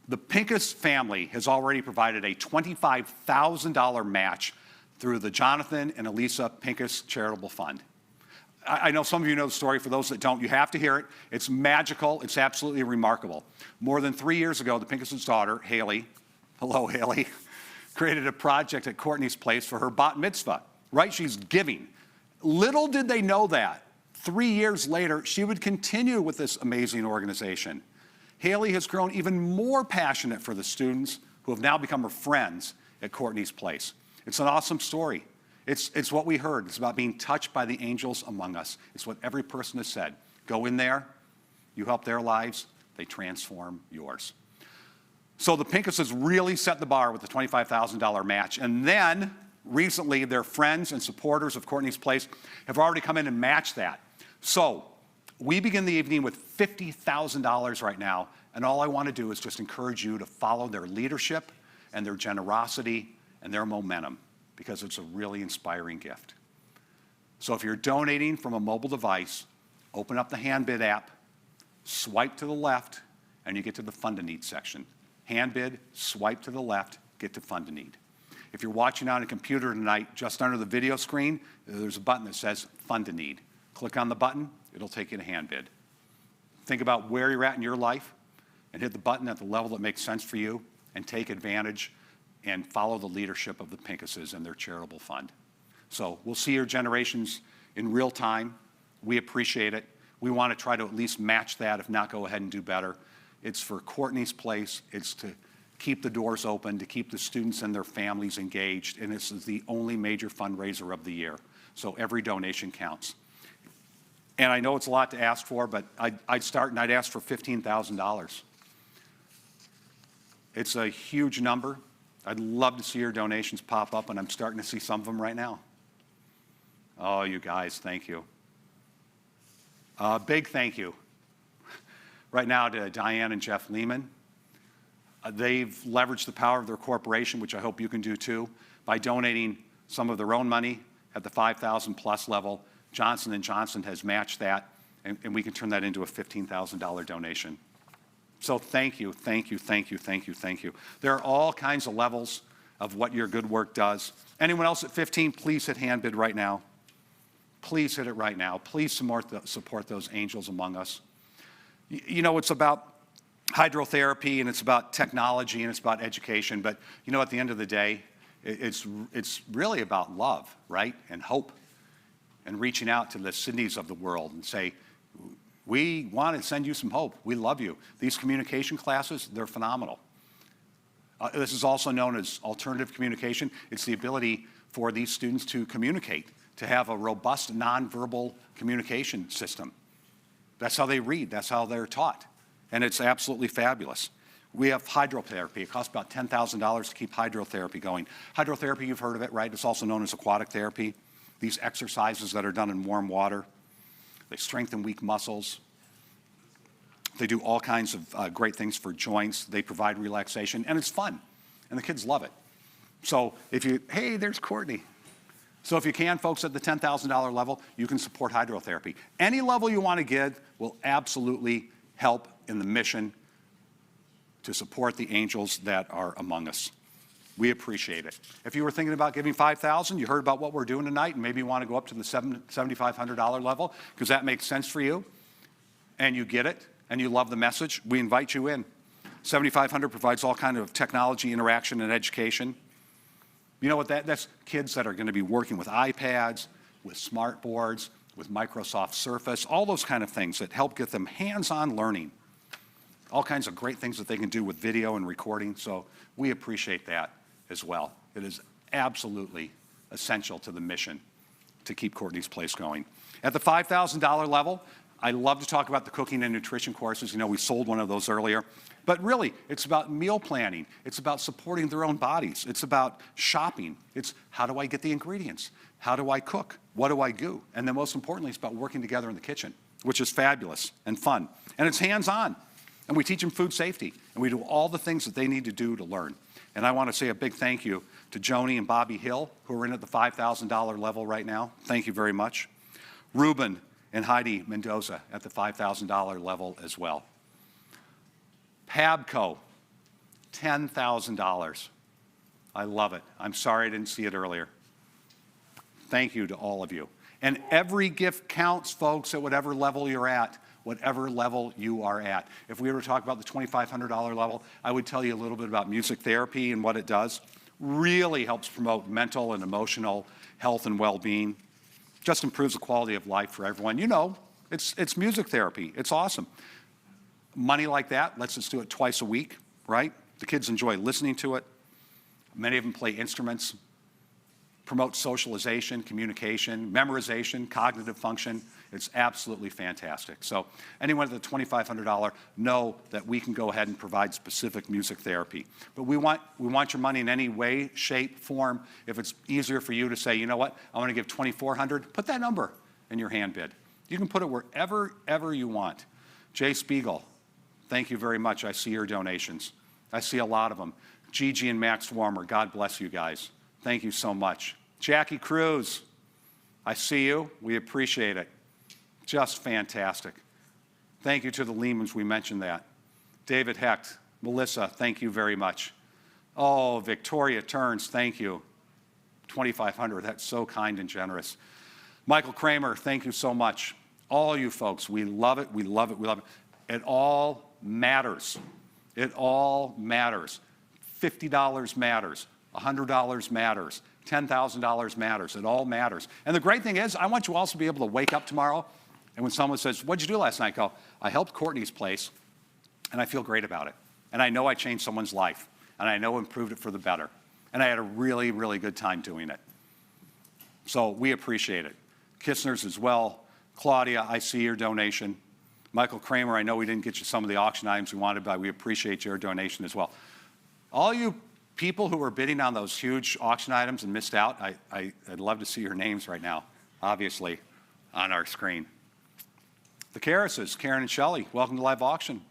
The Pincus family has already provided a $25,000 match through the Jonathan and Elisa Pincus Charitable Fund. I know some of you know the story. For those that don't, you have to hear it. It's magical. It's absolutely remarkable. More than 3 years ago, the Pincus' daughter, Haley, hello, Haley, created a project at Courtney's Place for her bat mitzvah, right? She's giving. Little did they know that 3 years later, she would continue with this amazing organization. Haley has grown even more passionate for the students who have now become her friends at Courtney's Place. It's an awesome story. It's what we heard. It's about being touched by the angels among us. It's what every person has said. Go in there, you help their lives, they transform yours. So the Pincuses really set the bar with the $25,000 match. And then recently, their friends and supporters of Courtney's Place have already come in and matched that. So We begin the evening with $50,000 right now, and all I want to do is just encourage you to follow their leadership and their generosity and their momentum, because it's a really inspiring gift. So if you're donating from a mobile device, open up the HandBid app, swipe to the left, and you get to the Fund a Need section. HandBid, swipe to the left, get to Fund a Need. If you're watching on a computer tonight, just under the video screen, there's a button that says Fund a Need. Click on the button, it'll take you to HandBid. Think about where you're at in your life and hit the button at the level that makes sense for you and take advantage and follow the leadership of the Pinkuses and their charitable fund. So we'll see your generations in real time. We appreciate it. We want to try to at least match that, if not go ahead and do better. It's for Courtney's Place. It's to keep the doors open, to keep the students and their families engaged, and this is the only major fundraiser of the year. So every donation counts. And I know it's a lot to ask for, but I'd start and I'd ask for $15,000. It's a huge number. I'd love to see your donations pop up, and I'm starting to see some of them right now. Oh, you guys, thank you. Big thank you right now to Diane and Jeff Lehman. They've leveraged the power of their corporation, which I hope you can do too, by donating some of their own money at the 5,000 plus level. Johnson & Johnson has matched that, and we can turn that into a $15,000 donation. So thank you, thank you, thank you, thank you, thank you. There are all kinds of levels of what your good work does. Anyone else at 15, please hit HandBid right now. Please hit it right now. Please support those angels among us. You know, it's about hydrotherapy, and it's about technology, and it's about education, but you know, at the end of the day, it's really about love, right, and hope, and reaching out to the Sydneys of the world and say, we want to send you some hope. We love you. These communication classes, they're phenomenal. This is also known as alternative communication. It's the ability for these students to communicate, to have a robust nonverbal communication system. That's how they read. That's how they're taught. And it's absolutely fabulous. We have hydrotherapy. It costs about $10,000 to keep hydrotherapy going. Hydrotherapy, you've heard of it, right? It's also known as aquatic therapy. These exercises that are done in warm water. They strengthen weak muscles. They do all kinds of great things for joints. They provide relaxation, and it's fun, and the kids love it. So hey, there's Courtney. So if you can, folks, at the $10,000 level, you can support hydrotherapy. Any level you want to give will absolutely help in the mission to support the angels that are among us. We appreciate it. If you were thinking about giving $5,000, you heard about what we're doing tonight, and maybe you want to go up to the $7,500 level because that makes sense for you, and you get it, and you love the message, we invite you in. $7,500 provides all kind of technology, interaction, and education. You know what, that's kids that are going to be working with iPads, with smart boards, with Microsoft Surface, all those kind of things that help get them hands-on learning. All kinds of great things that they can do with video and recording, so we appreciate that as well. It is absolutely essential to the mission to keep Courtney's Place going. At the $5,000 level, I love to talk about the cooking and nutrition courses. You know, we sold one of those earlier. But really, it's about meal planning. It's about supporting their own bodies. It's about shopping. It's how do I get the ingredients? How do I cook? What do I do? And then most importantly, it's about working together in the kitchen, which is fabulous and fun. And it's hands-on. And we teach them food safety. And we do all the things that they need to do to learn. And I want to say a big thank you to Joni and Bobby Hill, who are in at the $5,000 level right now. Thank you very much. Ruben and Heidi Mendoza at the $5,000 level as well. Pabco, $10,000. I love it. I'm sorry I didn't see it earlier. Thank you to all of you. And every gift counts, folks, at whatever level you're at, whatever level you are at. If we were to talk about the $2,500 level, I would tell you a little bit about music therapy and what it does. Really helps promote mental and emotional health and well-being. Just improves the quality of life for everyone. You know, it's music therapy. It's awesome. Money like that lets us do it twice a week, right? The kids enjoy listening to it. Many of them play instruments, promote socialization, communication, memorization, cognitive function. It's absolutely fantastic. So anyone at the $2,500, know that we can go ahead and provide specific music therapy. But we want your money in any way, shape, form. If it's easier for you to say, you know what, I want to give $2,400, put that number in your HandBid. You can put it wherever ever you want. Jay Spiegel, thank you very much. I see your donations. I see a lot of them. Gigi and Max Warmer, God bless you guys. Thank you so much. Jackie Cruz, I see you. We appreciate it. Just fantastic. Thank you to the Lehmans, we mentioned that. David Hecht, Melissa, thank you very much. Oh, Victoria Turns, thank you. 2,500, that's so kind and generous. Michael Kramer, thank you so much. All you folks, we love it, we love it, we love it. It all matters. It all matters. $50 matters. $100 matters. $10,000 matters. It all matters. And the great thing is, I want you also to be able to wake up tomorrow, and when someone says, what'd you do last night? Go, I helped Courtney's place, and I feel great about it. And I know I changed someone's life, and I know improved it for the better. And I had a really, really good time doing it. So we appreciate it. Kissner's as well. Claudia, I see your donation. Michael Kramer, I know we didn't get you some of the auction items we wanted, but we appreciate your donation as well. All you people who were bidding on those huge auction items and missed out, I'd love to see your names right now, obviously, on our screen. The Karrases, Karen and Shelley, welcome to live auction.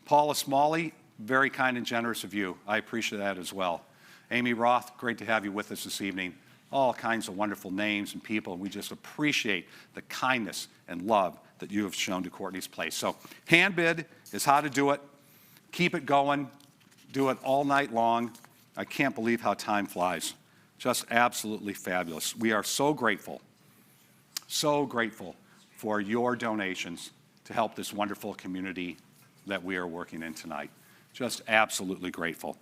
Paula Smalley, very kind and generous of you. I appreciate that as well. Amy Roth, great to have you with us this evening. All kinds of wonderful names and people. We just appreciate the kindness and love that you have shown to Courtney's Place. So hand bid is how to do it. Keep it going. Do it all night long. I can't believe how time flies. Just absolutely fabulous. We are so grateful for your donations to help this wonderful community that we are working in tonight. Just absolutely grateful.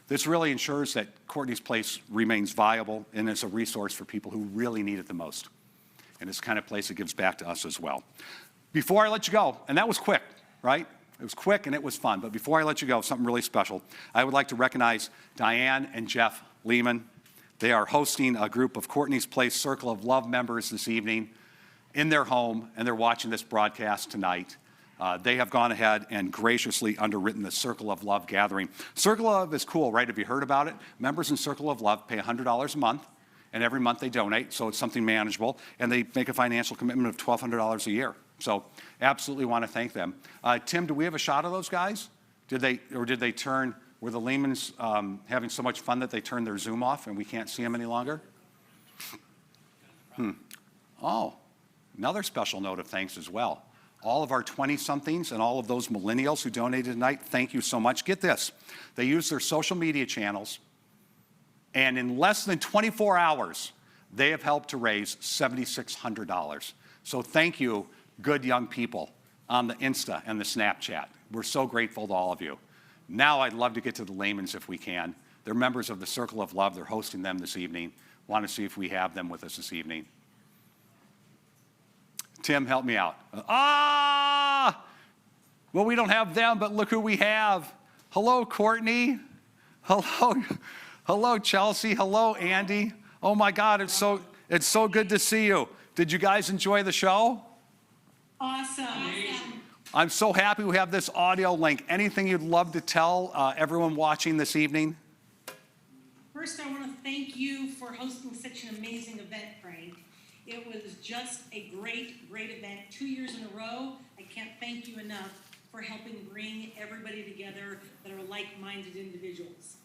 This really ensures that Courtney's Place remains viable and is a resource for people who really need it the most. And it's the kind of place that gives back to us as well. Before I let you go, and that was quick, right? It was quick and it was fun. But before I let you go, something really special. I would like to recognize Diane and Jeff Lehman. They are hosting a group of Courtney's Place Circle of Love members this evening in their home, and they're watching this broadcast tonight. They have gone ahead and graciously underwritten the Circle of Love gathering. Circle of Love is cool, right? Have you heard about it? Members in Circle of Love pay $100 a month, and every month they donate, so it's something manageable, and they make a financial commitment of $1,200 a year. So absolutely want to thank them. Tim, do we have a shot of those guys? Did they turn, were the Lehmans having so much fun that they turned their Zoom off and we can't see them any longer? Oh, another special note of thanks as well. All of our 20-somethings and all of those millennials who donated tonight, thank you so much. Get this, they used their social media channels, and in less than 24 hours, they have helped to raise $7,600. So thank you, good young people on the Insta and the Snapchat. We're so grateful to all of you. Now I'd love to get to the Lehmans if we can. They're members of the Circle of Love. They're hosting them this evening. Want to see if we have them with us this evening. Tim, help me out. Well, we don't have them, but look who we have. Hello, Courtney. Hello, Chelsea. Hello, Andy. Oh my God, it's so good to see you. Did you guys enjoy the show? Awesome. I'm so happy we have this audio link. Anything you'd love to tell everyone watching this evening? First, I want to thank you for hosting such an amazing event, Frank. It was just a great, great event. 2 years in a row. I can't thank you enough for helping bring everybody together that are like-minded individuals.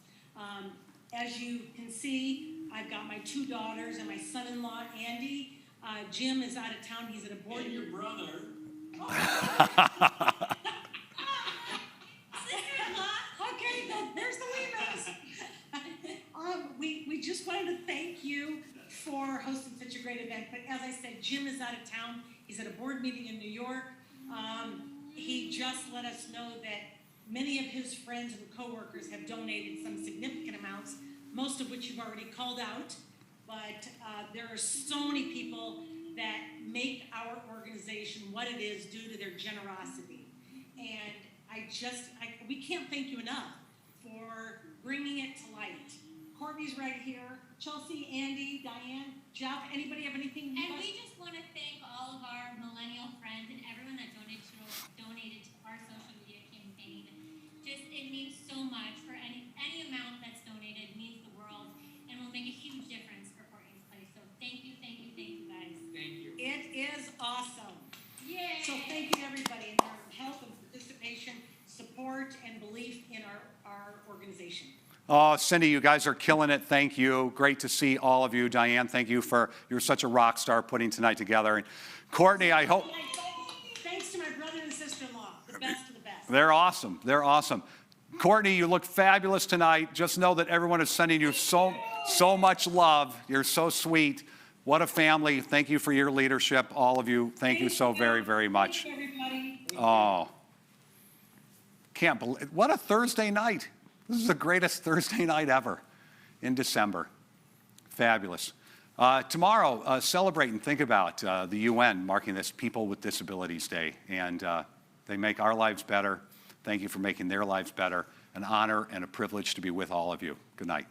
As you can see, I've got my 2 daughters and my son-in-law, Andy. Jim is out of town. He's at a board. And your brother. Okay, there's the Lehmans. We just wanted to thank you for hosting such a great event. But as I said, Jim is out of town. He's at a board meeting in New York. He just let us know that many of his friends and coworkers have donated some significant amounts, most of which you've already called out. But there are so many people that make our organization what it is due to their generosity. And we can't thank you enough for bringing it to light. Courtney's right here. Chelsea, Andy, Diane, Jeff, anybody have anything? And we just want to thank all of our millennial friends and everyone that donated to our social media campaign. It means so much. For any amount that's donated means the world and will make a huge difference for Courtney's Place. So thank you guys. It is organization. Oh, Cindy, you guys are killing it. Thank you. Great to see all of you. Diane, thank you you're such a rock star putting tonight together. And Courtney, I hope. Thanks to my brother and sister-in-law, the best of the best. They're awesome. They're awesome. Courtney, you look fabulous tonight. Just know that everyone is sending you so much love. You're so sweet. What a family. Thank you for your leadership, all of you. Thank you so very, very much. Thank you, everybody. Oh, can't believe, what a Thursday night. This is the greatest Thursday night ever in December. Fabulous. Tomorrow, celebrate and think about the UN marking this People with Disabilities Day. And they make our lives better. Thank you for making their lives better. An honor and a privilege to be with all of you. Good night.